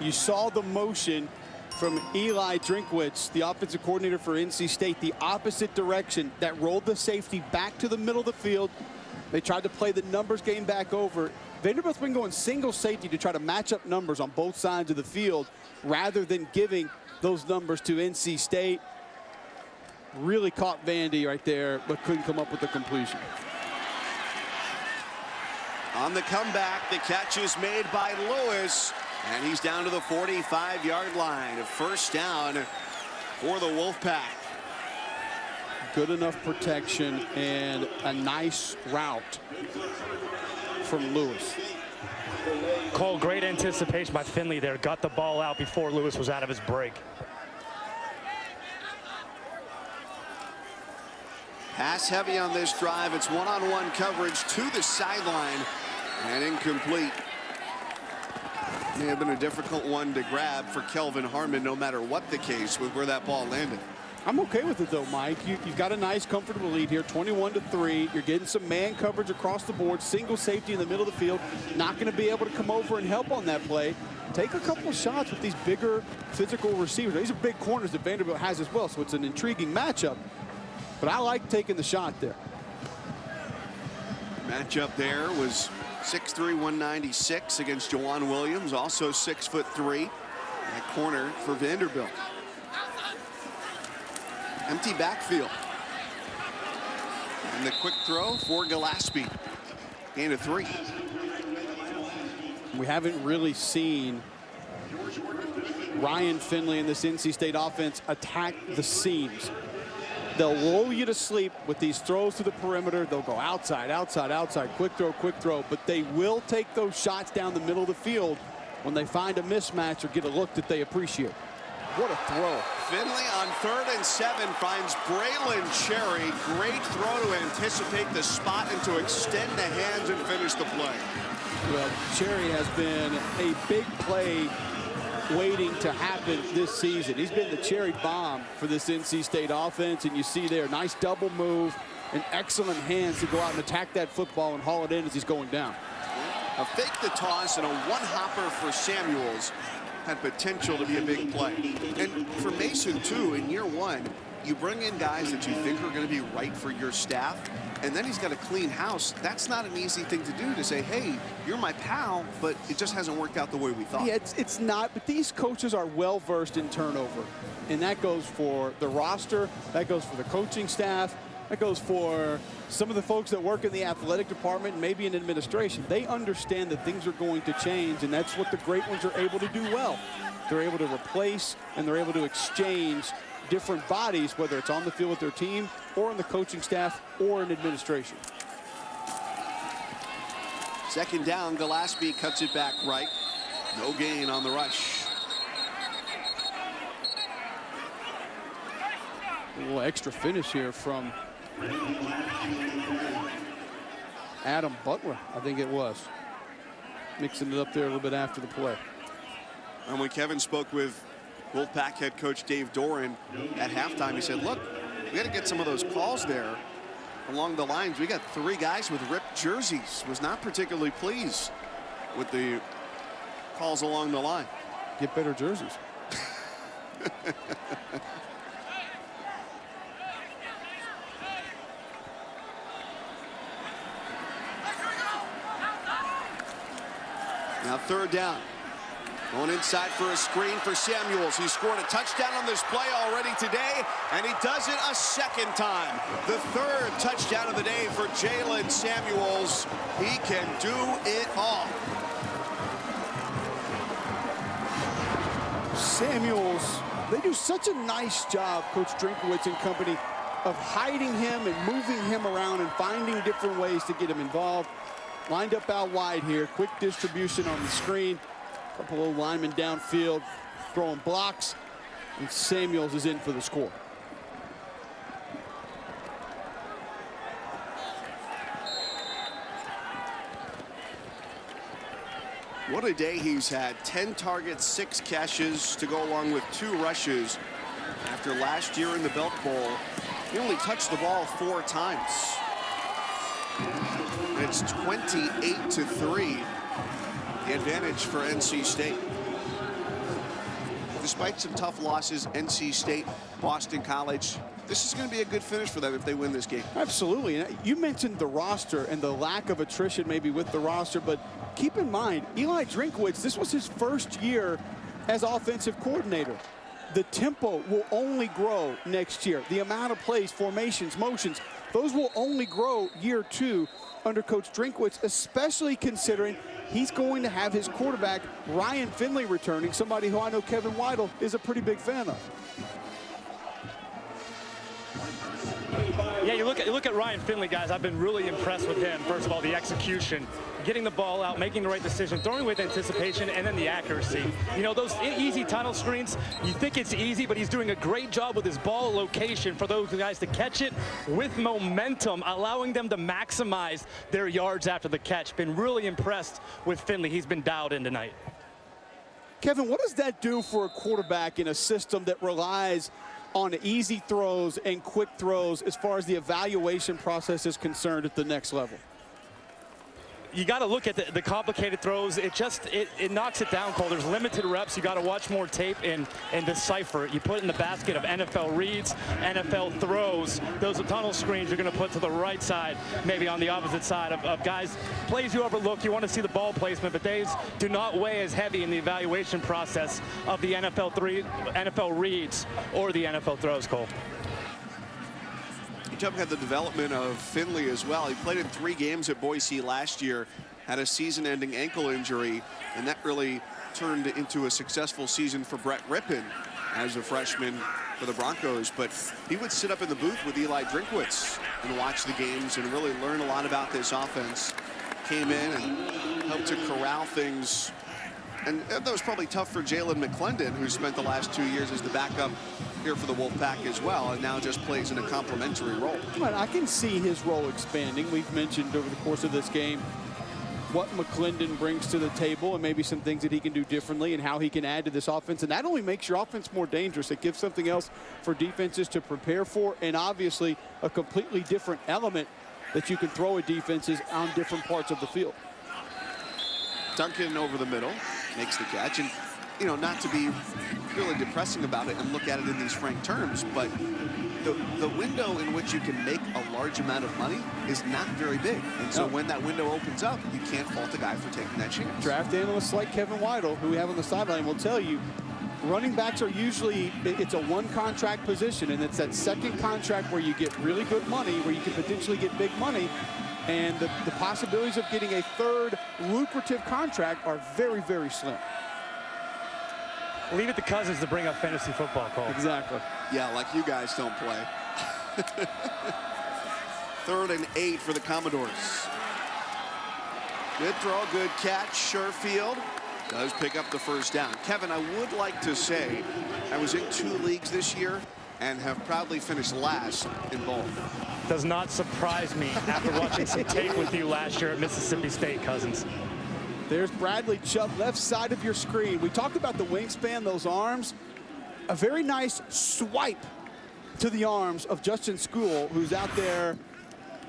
You saw the motion from Eli Drinkwitz, the offensive coordinator for NC State, the opposite direction that rolled the safety back to the middle of the field. They tried to play the numbers game back over. Vanderbilt's been going single safety to try to match up numbers on both sides of the field rather than giving those numbers to NC State. Really caught Vandy right there, but couldn't come up with the completion. On the comeback, the catch is made by Lewis, and he's down to the 45-yard line. A first down for the Wolfpack. Good enough protection and a nice route from Lewis. Cole, great anticipation by Finley there. Got the ball out before Lewis was out of his break. Pass heavy on this drive. It's one-on-one coverage to the sideline and incomplete. May have been a difficult one to grab for Kelvin Harmon, no matter what the case with where that ball landed. I'm okay with it, though, Mike. You've got a nice, comfortable lead here, 21-3. You're getting some man coverage across the board, single safety in the middle of the field. Not going to be able to come over and help on that play. Take a couple of shots with these bigger physical receivers. These are big corners that Vanderbilt has as well, so it's an intriguing matchup. But I like taking the shot there. Matchup there was 6'3", 196 against Jawan Williams, also 6'3". That corner for Vanderbilt. Empty backfield. And the quick throw for Gillespie. Gain of 3. We haven't really seen Ryan Finley in this NC State offense attack the seams. They'll lull you to sleep with these throws to the perimeter. They'll go outside, outside, outside, quick throw, but they will take those shots down the middle of the field when they find a mismatch or get a look that they appreciate. What a throw. Finley on 3rd and 7 finds Braylon Cherry. Great throw to anticipate the spot and to extend the hands and finish the play. Well, Cherry has been a big play waiting to happen this season. He's been the cherry bomb for this NC State offense, and you see there, nice double move and excellent hands to go out and attack that football and haul it in as he's going down. A fake the toss and a one-hopper for Samuels had potential to be a big play. And for Mason, too, in year 1, you bring in guys that you think are going to be right for your staff, and then he's got a clean house. That's not an easy thing to do, to say, hey, you're my pal, but it just hasn't worked out the way we thought. Yeah, it's not, but these coaches are well-versed in turnover, and that goes for the roster, that goes for the coaching staff, that goes for some of the folks that work in the athletic department, maybe in administration. They understand that things are going to change, and that's what the great ones are able to do well. They're able to replace, and they're able to exchange different bodies, whether it's on the field with their team or on the coaching staff or in administration. 2nd down, Gillespie cuts it back right. No gain on the rush. A little extra finish here from Adam Butler, I think it was. Mixing it up there a little bit after the play. And when Kevin spoke with Wolfpack head coach Dave Doran at halftime, he said, look, we got to get some of those calls there along the lines. We got 3 guys with ripped jerseys. Was not particularly pleased with the calls along the line. Get better jerseys. Now 3rd down. Going inside for a screen for Samuels. He scored a touchdown on this play already today, and he does it a 2nd time. The 3rd touchdown of the day for Jalen Samuels. He can do it all. Samuels, they do such a nice job, Coach Drinkwitz and company, of hiding him and moving him around and finding different ways to get him involved. Lined up out wide here. Quick distribution on the screen. Couple of linemen downfield throwing blocks, and Samuels is in for the score. What a day he's had. 10 targets, 6 catches to go along with 2 rushes. After last year in the Belk Bowl, he only touched the ball 4 times. It's 28-3. The advantage for NC State. Despite some tough losses, NC State, Boston College, this is going to be a good finish for them if they win this game. Absolutely. You mentioned the roster and the lack of attrition maybe with the roster, but keep in mind, Eli Drinkwitz, this was his first year as offensive coordinator. The tempo will only grow next year. The amount of plays, formations, motions, those will only grow year 2 under Coach Drinkwitz, especially considering he's going to have his quarterback, Ryan Finley, returning, somebody who I know Kevin Weidel is a pretty big fan of. Yeah, you look at Ryan Finley, guys. I've been really impressed with him. First of all, the execution, getting the ball out, making the right decision, throwing with anticipation, and then the accuracy. You know, those easy tunnel screens, you think it's easy, but he's doing a great job with his ball location for those guys to catch it with momentum, allowing them to maximize their yards after the catch. Been really impressed with Finley. He's been dialed in tonight. Kevin, what does that do for a quarterback in a system that relies on easy throws and quick throws as far as the evaluation process is concerned at the next level. You got to look at the complicated throws. It knocks it down, Cole. There's limited reps. You got to watch more tape and decipher it. You put it in the basket of NFL reads, NFL throws. Those tunnel screens you're going to put to the right side, maybe on the opposite side of guys. Plays you overlook. You want to see the ball placement, but these do not weigh as heavy in the evaluation process of the NFL reads or the NFL throws, Cole. Chubb had the development of Finley as well. He played in 3 games at Boise last year, had a season-ending ankle injury, and that really turned into a successful season for Brett Rippon as a freshman for the Broncos. But he would sit up in the booth with Eli Drinkwitz and watch the games and really learn a lot about this offense. Came in and helped to corral things. And that was probably tough for Jalen McClendon, who spent the last 2 years as the backup here for the Wolfpack as well, and now just plays in a complementary role. Right, I can see his role expanding. We've mentioned over the course of this game what McClendon brings to the table and maybe some things that he can do differently and how he can add to this offense. And that only makes your offense more dangerous. It gives something else for defenses to prepare for, and obviously a completely different element that you can throw at defenses on different parts of the field. Duncan over the middle makes the catch, and you know, not to be really depressing about it and look at it in these frank terms, but the window in which you can make a large amount of money is not very big. And so when that window opens up, you can't fault a guy for taking that chance. Draft analysts like Kevin Weidel, who we have on the sideline, will tell you running backs are usually, it's a one-contract position, and it's that second contract where you get really good money, where you can potentially get big money, and the possibilities of getting a third lucrative contract are very, very slim. Leave it to Cousins to bring up fantasy football, Cole. Exactly. Yeah, like you guys don't play. 3rd and 8 for the Commodores. Good throw, good catch. Sherfield does pick up the first down. Kevin, I would like to say I was in 2 leagues this year and have proudly finished last in both. Does not surprise me after watching some tape with you last year at Mississippi State, Cousins. There's Bradley Chubb, left side of your screen. We talked about the wingspan, those arms. A very nice swipe to the arms of Justin School, who's out there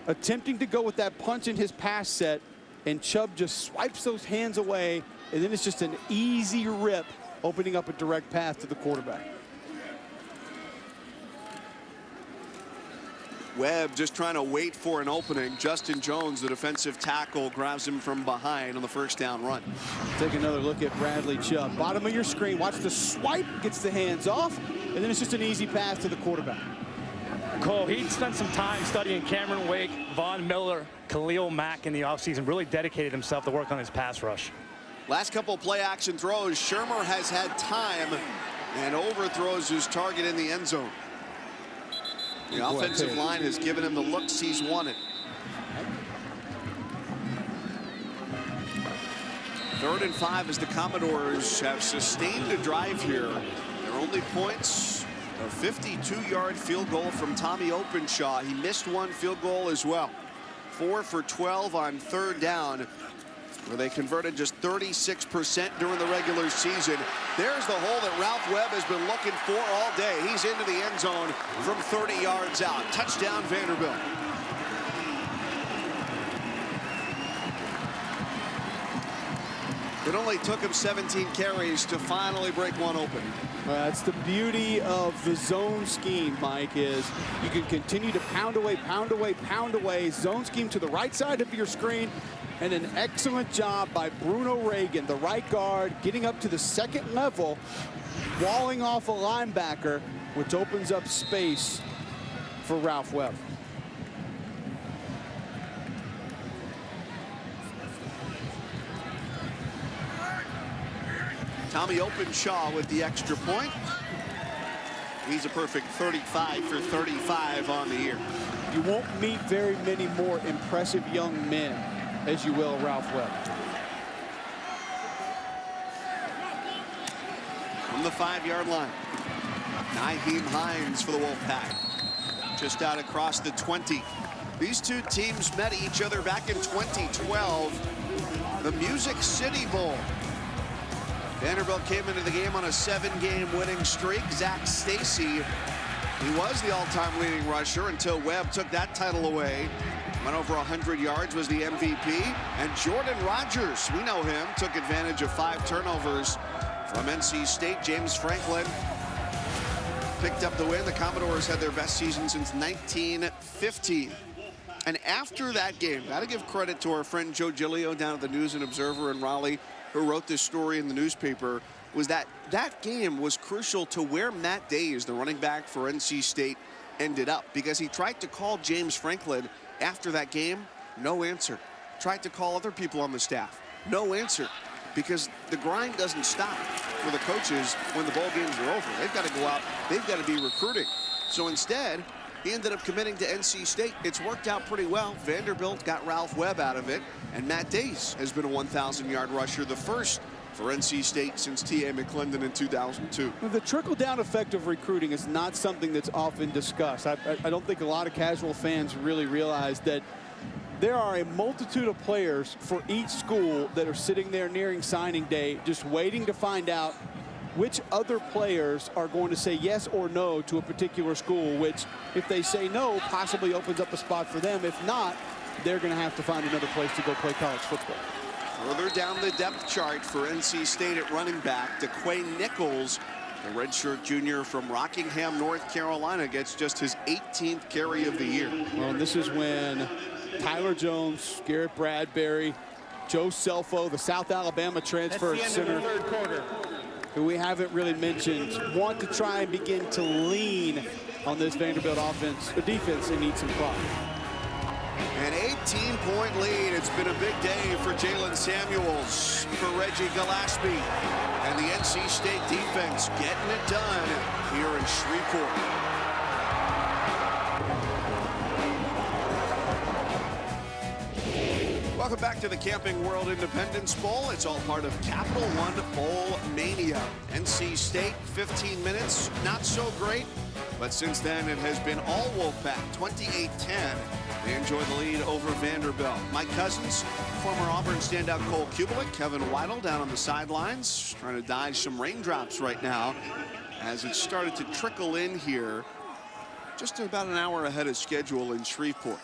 attempting to go with that punch in his pass set, and Chubb just swipes those hands away, and then it's just an easy rip, opening up a direct path to the quarterback. Webb just trying to wait for an opening. Justin Jones, the defensive tackle, grabs him from behind on the first down run. Take another look at Bradley Chubb. Bottom of your screen, watch the swipe, gets the hands off, and then it's just an easy pass to the quarterback. Cole, he spent some time studying Cameron Wake, Von Miller, Khalil Mack in the offseason, really dedicated himself to work on his pass rush. Last couple play action throws, Shermer has had time and overthrows his target in the end zone. The offensive line has given him the looks he's wanted. 3rd and 5 as the Commodores have sustained a drive here. Their only points, a 52-yard field goal from Tommy Openshaw. He missed one field goal as well. 4 for 12 on 3rd down, where they converted just 36% during the regular season. There's the hole that Ralph Webb has been looking for all day. He's into the end zone from 30 yards out. Touchdown, Vanderbilt. It only took him 17 carries to finally break one open. That's the beauty of the zone scheme, Mike, is you can continue to pound away, pound away, pound away. Zone scheme to the right side of your screen. And an excellent job by Bruno Reagan, the right guard, getting up to the second level, walling off a linebacker, which opens up space for Ralph Webb. Tommy Openshaw with the extra point. He's a perfect 35 for 35 on the year. You won't meet very many more impressive young men as you will Ralph Webb. From the 5-yard line, Nyheim Hines for the Wolfpack. Just out across the 20. These two teams met each other back in 2012, the Music City Bowl. Vanderbilt came into the game on a 7-game winning streak. Zach Stacy He was the all-time leading rusher until Webb took that title away. Went over 100 yards, was the MVP. And Jordan Rodgers, we know him, took advantage of 5 turnovers from NC State. James Franklin picked up the win. The Commodores had their best season since 1915. And after that game, got to give credit to our friend Joe Giglio down at the News and Observer in Raleigh, who wrote this story in the newspaper, was that game was crucial to where Matt Days, the running back for NC State, ended up. Because he tried to call James Franklin after that game, no answer. Tried to call other people on the staff, no answer. Because the grind doesn't stop for the coaches when the ball games are over. They've got to go out, they've got to be recruiting. So instead, he ended up committing to NC State. It's worked out pretty well. Vanderbilt got Ralph Webb out of it, and Matt Days has been a 1,000-yard rusher, the first for NC State since T.A. McClendon in 2002. The trickle-down effect of recruiting is not something that's often discussed. I don't think a lot of casual fans really realize that there are a multitude of players for each school that are sitting there nearing signing day, just waiting to find out which other players are going to say yes or no to a particular school, which, if they say no, possibly opens up a spot for them. If not, they're going to have to find another place to go play college football. Further down the depth chart for NC State at running back, DeQuay Nichols, the redshirt junior from Rockingham, North Carolina, gets just his 18th carry of the year. Well, this is when Tyler Jones, Garrett Bradbury, Joe Selfo, the South Alabama transfer center, third quarter, who we haven't really mentioned, want to try and begin to lean on this Vanderbilt defense and need some clock. An 18-point lead. It's been a big day for Jalen Samuels, for Reggie Gillespie, and the NC State defense getting it done here in Shreveport. Welcome back to the Camping World Independence Bowl. It's all part of Capital One Bowl Mania. NC State, 15 minutes, not so great, but since then it has been all Wolfpack, 28-10. They enjoy the lead over Vanderbilt. Mike Cousins, former Auburn standout Cole Kubelik, Kevin Weidel down on the sidelines, trying to dodge some raindrops right now as it started to trickle in here just about an hour ahead of schedule in Shreveport.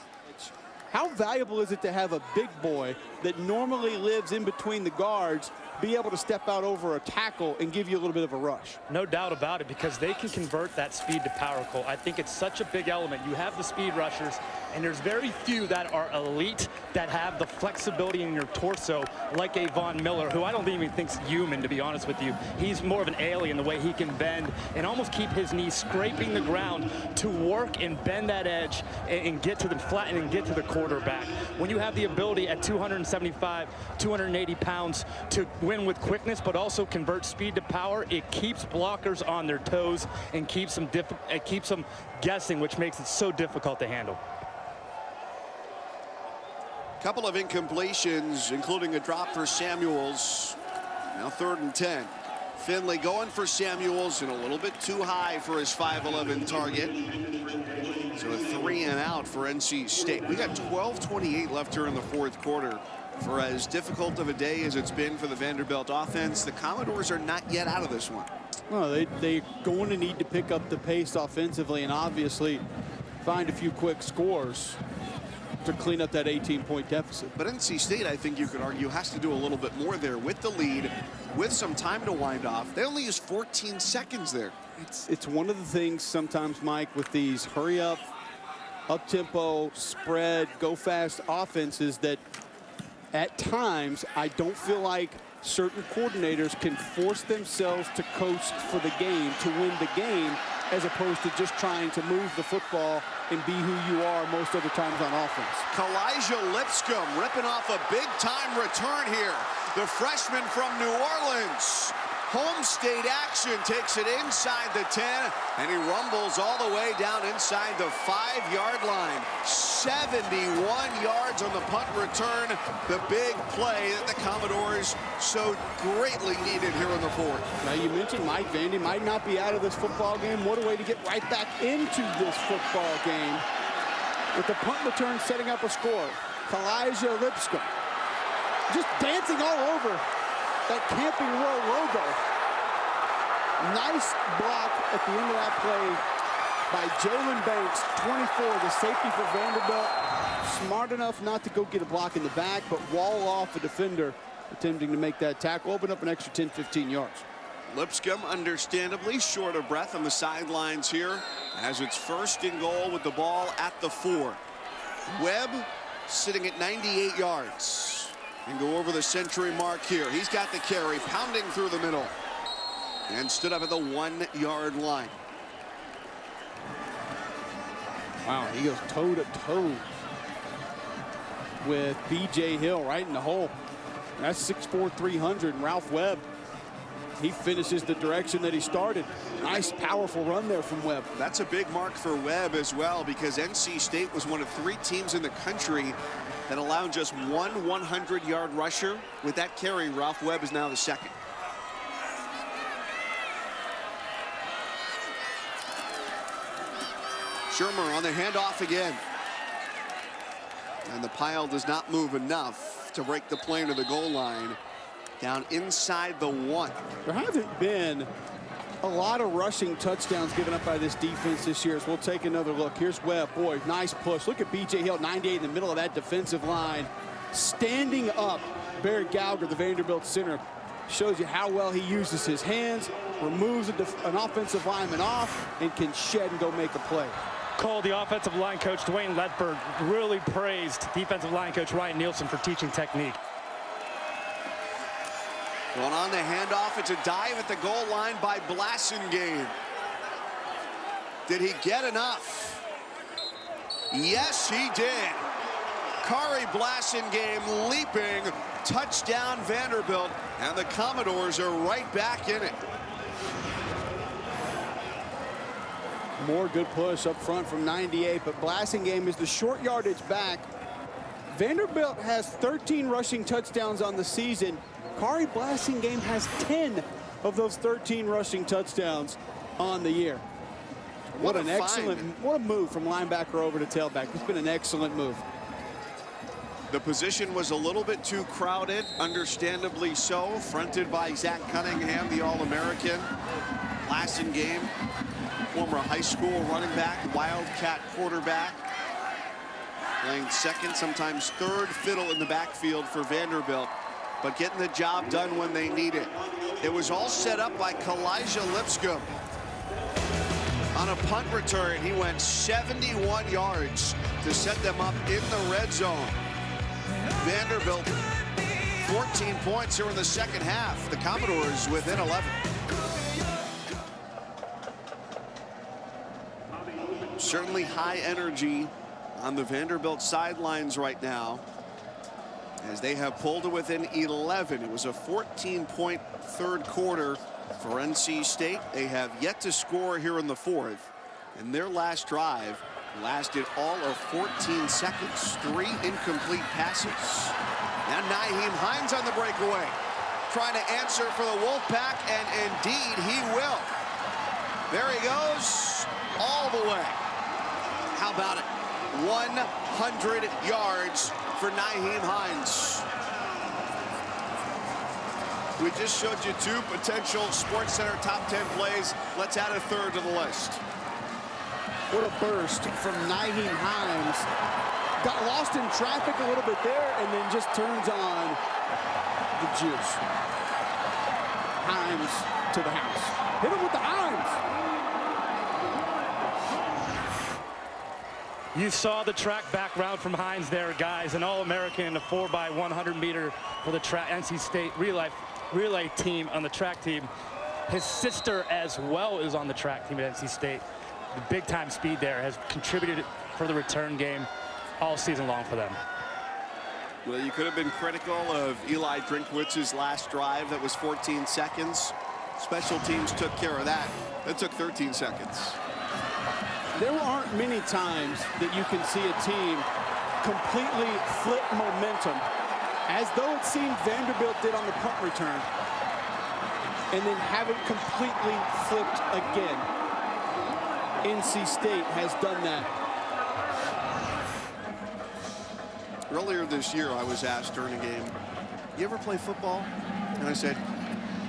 How valuable is it to have a big boy that normally lives in between the guards be able to step out over a tackle and give you a little bit of a rush? No doubt about it, because they can convert that speed to power, Cole. I think it's such a big element. You have the speed rushers, and there's very few that are elite that have the flexibility in your torso like a Von Miller, who I don't even think's human, to be honest with you. He's more of an alien, the way he can bend and almost keep his knees scraping the ground to work and bend that edge and get to the flatten and get to the quarterback. When you have the ability at 275, 280 pounds to win with quickness, but also convert speed to power, it keeps blockers on their toes and keeps them guessing, which makes it so difficult to handle. Couple of incompletions, including a drop for Samuels. Now 3rd and 10. Finley going for Samuels and a little bit too high for his 5'11" target. So a 3 and out for NC State. We got 12:28 left here in the 4th quarter. For as difficult of a day as it's been for the Vanderbilt offense, the Commodores are not yet out of this one. Well, they're going to need to pick up the pace offensively and obviously find a few quick scores to clean up that 18-point deficit. But NC State, I think you could argue, has to do a little bit more there with the lead, with some time to wind off. They only use 14 seconds there. It's one of the things sometimes, Mike, with these hurry-up, up-tempo, spread, go-fast offenses that at times I don't feel like certain coordinators can force themselves to coast for the game, to win the game, as opposed to just trying to move the football and be who you are most other times on offense. Kalijah Lipscomb ripping off a big-time return here. The freshman from New Orleans. Home state action, takes it inside the 10, and he rumbles all the way down inside the 5-yard line. 71 yards on the punt return. The big play that the Commodores so greatly needed here in the 4th. Now, you mentioned Mike Vandy might not be out of this football game. What a way to get right back into this football game. With the punt return setting up a score. Kalijah Lipscomb just dancing all over that Camping World logo. Nice block at the end of that play by Jalen Banks, 24, the safety for Vanderbilt. Smart enough not to go get a block in the back, but wall off a defender attempting to make that tackle, open up an extra 10, 15 yards. Lipscomb, understandably, short of breath on the sidelines here, as it's 1st and goal with the ball at the 4. Webb sitting at 98 yards. And go over the century mark here. He's got the carry, pounding through the middle. And stood up at the 1-yard line. Wow, he goes toe-to-toe with B.J. Hill right in the hole. That's 6'4", 300, and Ralph Webb, he finishes the direction that he started. Nice, powerful run there from Webb. That's a big mark for Webb as well, because NC State was one of 3 teams in the country that allowed just one 100-yard rusher. With that carry, Ralph Webb is now the 2nd. Shermer on the handoff again. And the pile does not move enough to break the plane to the goal line. Down inside the 1. There haven't been a lot of rushing touchdowns given up by this defense this year, as we'll take another look. Here's Webb. Boy, nice push. Look at B.J. Hill, 98 in the middle of that defensive line. Standing up, Barrett Gallagher, the Vanderbilt center, shows you how well he uses his hands, removes an offensive lineman off, and can shed and go make a play. Cole, the offensive line coach, Dwayne Ledford, really praised defensive line coach Ryan Nielsen for teaching technique. Going on the handoff, it's a dive at the goal line by Blasingame. Did he get enough? Yes, he did. Kari Blasingame leaping, touchdown Vanderbilt, and the Commodores are right back in it. More good push up front from 98, but Blasingame is the short yardage back. Vanderbilt has 13 rushing touchdowns on the season. Kari Blasingame has 10 of those 13 rushing touchdowns on the year. What an excellent, what a move from linebacker over to tailback. It's been an excellent move. The position was a little bit too crowded, understandably so, fronted by Zach Cunningham, the All American. Blasingame, former high school running back, Wildcat quarterback, playing 2nd, sometimes 3rd fiddle in the backfield for Vanderbilt, but getting the job done when they need it. It was all set up by Kalijah Lipscomb. On a punt return, he went 71 yards to set them up in the red zone. Vanderbilt, 14 points here in the 2nd half. The Commodores within 11. Certainly high energy on the Vanderbilt sidelines right now, as they have pulled it within 11. It was a 14-point 3rd quarter for NC State. They have yet to score here in the 4th, and their last drive lasted all of 14 seconds. 3 incomplete passes. Now Nyheim Hines on the breakaway, trying to answer for the Wolfpack, and indeed he will. There he goes, all the way. How about it? 100 yards for Nyheim Hines. We just showed you 2 potential SportsCenter top 10 plays. Let's add a 3rd to the list. What a burst from Nyheim Hines. Got lost in traffic a little bit there, and then just turns on the juice. Hines to the house. Hit him with the Hines. You saw the track background from Hines there, guys. An All-American, a 4x100 meter for the track NC State relay team on the track team. His sister as well is on the track team at NC State. The big-time speed there has contributed for the return game all season long for them. Well, you could have been critical of Eli Drinkwitz's last drive. That was 14 seconds. Special teams took care of that. That took 13 seconds. There aren't many times that you can see a team completely flip momentum, as though it seemed Vanderbilt did on the punt return, and then have it completely flipped again. NC State has done that. Earlier this year, I was asked during a game, you ever play football? And I said,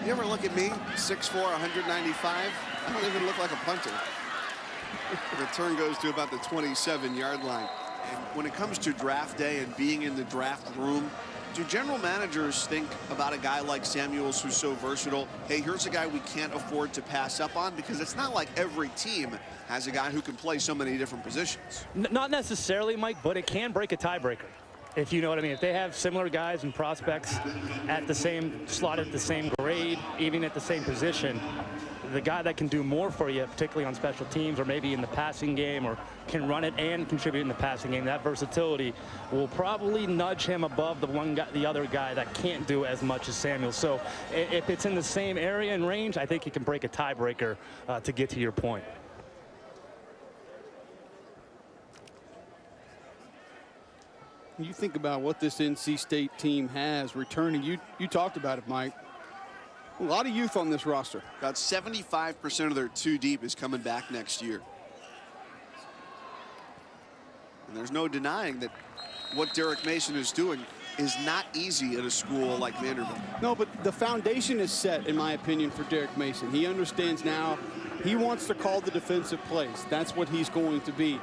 you ever look at me, 6'4", 195? I don't even look like a punter. Return goes to about the 27-yard line. And when it comes to draft day and being in the draft room, do general managers think about a guy like Samuels who's so versatile? Hey, here's a guy we can't afford to pass up on, because it's not like every team has a guy who can play so many different positions. Not necessarily, Mike, but it can break a tiebreaker, if you know what I mean. If they have similar guys and prospects at the same slot, at the same grade, even at the same position, the guy that can do more for you, particularly on special teams or maybe in the passing game, or can run it and contribute in the passing game, that versatility will probably nudge him above the other guy that can't do as much as Samuel. So if it's in the same area and range, I think he can break a tiebreaker to get to your point. You think about what this NC State team has returning. You talked about it, Mike. A lot of youth on this roster. About 75% of their two deep is coming back next year. And there's no denying that what Derek Mason is doing is not easy at a school like Vanderbilt. No, but the foundation is set, in my opinion, for Derek Mason. He understands now he wants to call the defensive plays. That's what he's going to be.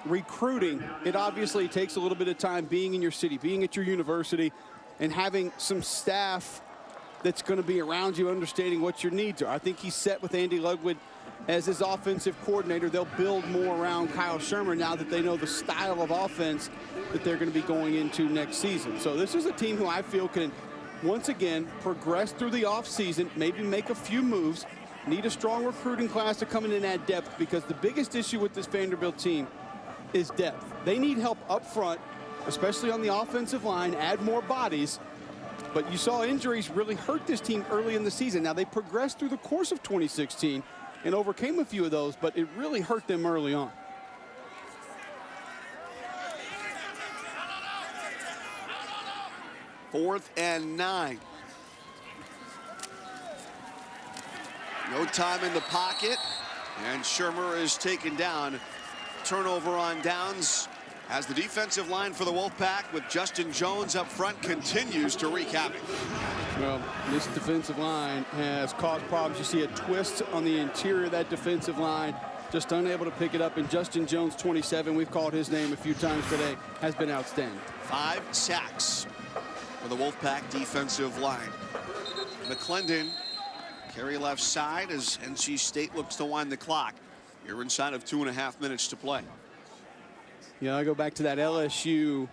Recruiting, it obviously takes a little bit of time being in your city, being at your university, and having some staff that's going to be around you, understanding what your needs are. I think he's set with Andy Ludwig as his offensive coordinator. They'll build more around Kyle Shermer now that they know the style of offense that they're going to be going into next season. So this is a team who I feel can, once again, progress through the offseason, maybe make a few moves, need a strong recruiting class to come in and add depth, because the biggest issue with this Vanderbilt team is depth. They need help up front, especially on the offensive line, add more bodies. But you saw injuries really hurt this team early in the season. Now, they progressed through the course of 2016 and overcame a few of those, but it really hurt them early on. Fourth and 9. No time in the pocket, and Shermer is taken down. Turnover on downs as the defensive line for the Wolfpack, with Justin Jones up front, continues to wreak havoc. Well, this defensive line has caused problems. You see a twist on the interior of that defensive line, just unable to pick it up. And Justin Jones, 27, we've called his name a few times today, has been outstanding. 5 sacks for the Wolfpack defensive line. McClendon carry left side as NC State looks to wind the clock. You're inside of 2.5 minutes to play. Yeah, I go back to that LSU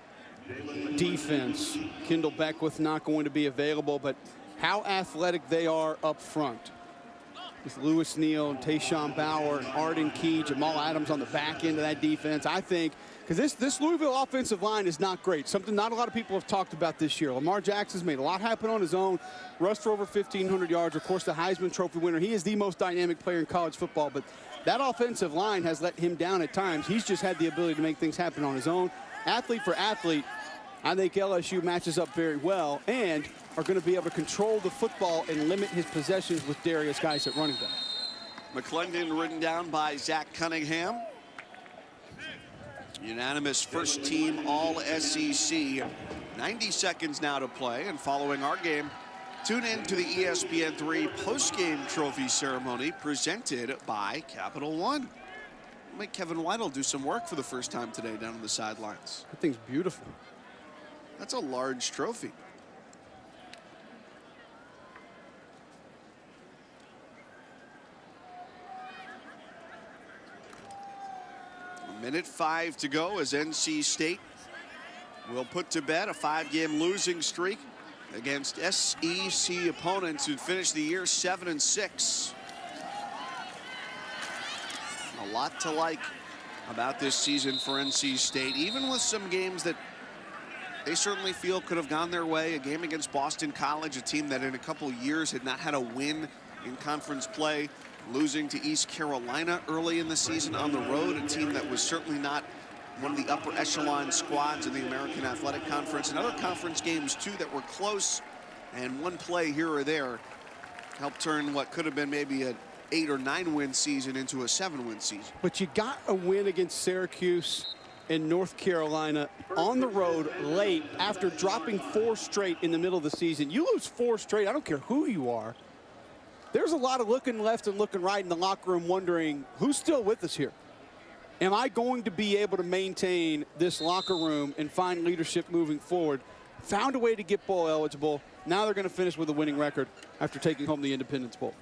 defense. Kendall Beckwith not going to be available, but how athletic they are up front. With Lewis Neal and Tayshawn Bauer and Arden Key, Jamal Adams on the back end of that defense. I think, because this Louisville offensive line is not great. Something not a lot of people have talked about this year. Lamar Jackson's made a lot happen on his own. Rushed for over 1,500 yards. Of course, the Heisman Trophy winner. He is the most dynamic player in college football, but that offensive line has let him down at times. He's just had the ability to make things happen on his own. Athlete for athlete, I think LSU matches up very well and are going to be able to control the football and limit his possessions with Darius Geis at running back. McClendon ridden down by Zach Cunningham. Unanimous first team all SEC. 90 seconds now to play, and following our game, tune in to the ESPN3 postgame trophy ceremony presented by Capital One. We'll make Kevin Weidel do some work for the first time today down on the sidelines. That thing's beautiful. That's a large trophy. Minute 5 to go as NC State will put to bed a 5-game losing streak against SEC opponents who finished the year 7-6. A lot to like about this season for NC State, even with some games that they certainly feel could have gone their way. A game against Boston College, a team that in a couple years had not had a win in conference play, losing to East Carolina early in the season on the road, a team that was certainly not one of the upper echelon squads in the American Athletic Conference, and other conference games too that were close, and one play here or there helped turn what could have been maybe an 8 or 9 win season into a 7-win season. But you got a win against Syracuse in North Carolina on the road late after dropping 4 straight in the middle of the season. You lose 4 straight, I don't care who you are. There's a lot of looking left and looking right in the locker room wondering who's still with us here. am I going to be able to maintain this locker room and find leadership moving forward? Found a way to get bowl eligible. Now they're going to finish with a winning record after taking home the Independence Bowl.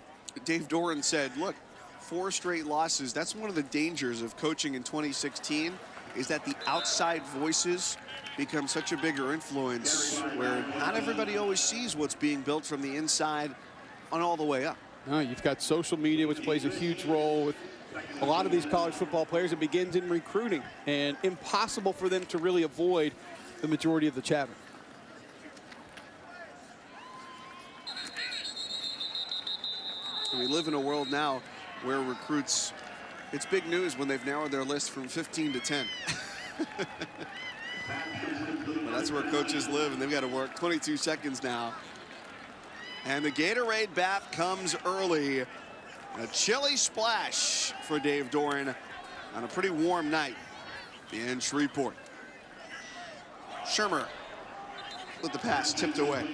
Dave Doran said, look, 4 straight losses. That's one of the dangers of coaching in 2016, is that the outside voices become such a bigger influence where not everybody always sees what's being built from the inside on all the way up. No, you've got social media, which plays a huge role with a lot of these college football players. It begins in recruiting, and impossible for them to really avoid the majority of the chatter. We live in a world now where recruits, it's big news when they've narrowed their list from 15 to 10. Well, that's where coaches live, and they've got to work. 22 seconds now. And the Gatorade bath comes early. A chilly splash for Dave Doran on a pretty warm night in Shreveport. Shermer with the pass tipped away.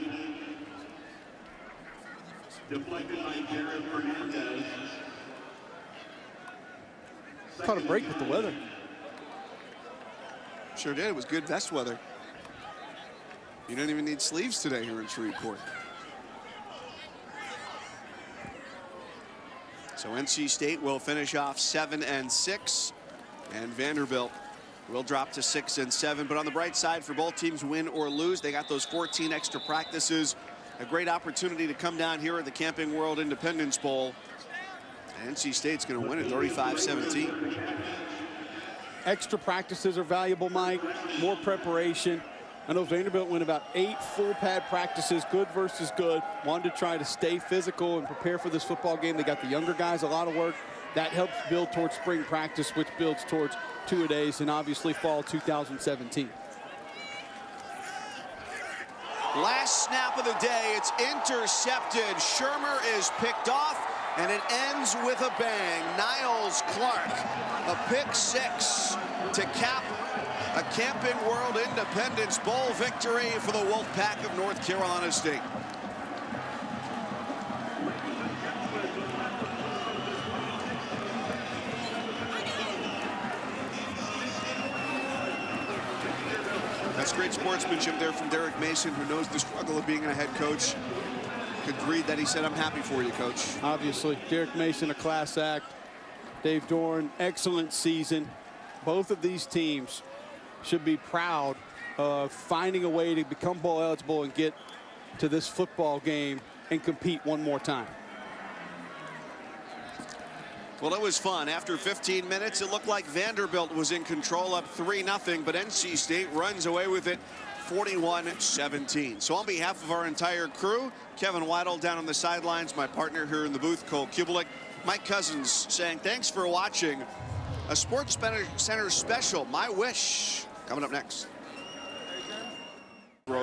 Caught a break with the weather. Sure did. It was good vest weather. You don't even need sleeves today here in Shreveport. So NC State will finish off 7-6, and Vanderbilt will drop to 6-7. But on the bright side, for both teams, win or lose, they got those 14 extra practices. A great opportunity to come down here at the Camping World Independence Bowl. And NC State's going to win it 35-17. Extra practices are valuable, Mike. More preparation. I know Vanderbilt went about 8 full pad practices, good versus good. Wanted to try to stay physical and prepare for this football game. They got the younger guys a lot of work. That helps build towards spring practice, which builds towards two-a-days and obviously fall 2017. Last snap of the day, it's intercepted. Shermer is picked off, and it ends with a bang. Niles Clark, a pick 6 to cap a Camping World Independence Bowl victory for the Wolfpack of North Carolina State. That's great sportsmanship there from Derek Mason, who knows the struggle of being a head coach. Could read that he said, I'm happy for you, Coach. Obviously, Derek Mason, a class act. Dave Doran, excellent season. Both of these teams should be proud of finding a way to become bowl eligible and get to this football game and compete one more time. Well, it was fun. After 15 minutes, it looked like Vanderbilt was in control, up 3-0, but NC State runs away with it 41-17. So on behalf of our entire crew, Kevin Weidel down on the sidelines, my partner here in the booth, Cole Kubelik, Mike Cousins saying thanks for watching a Sports Center special, My Wish, coming up next.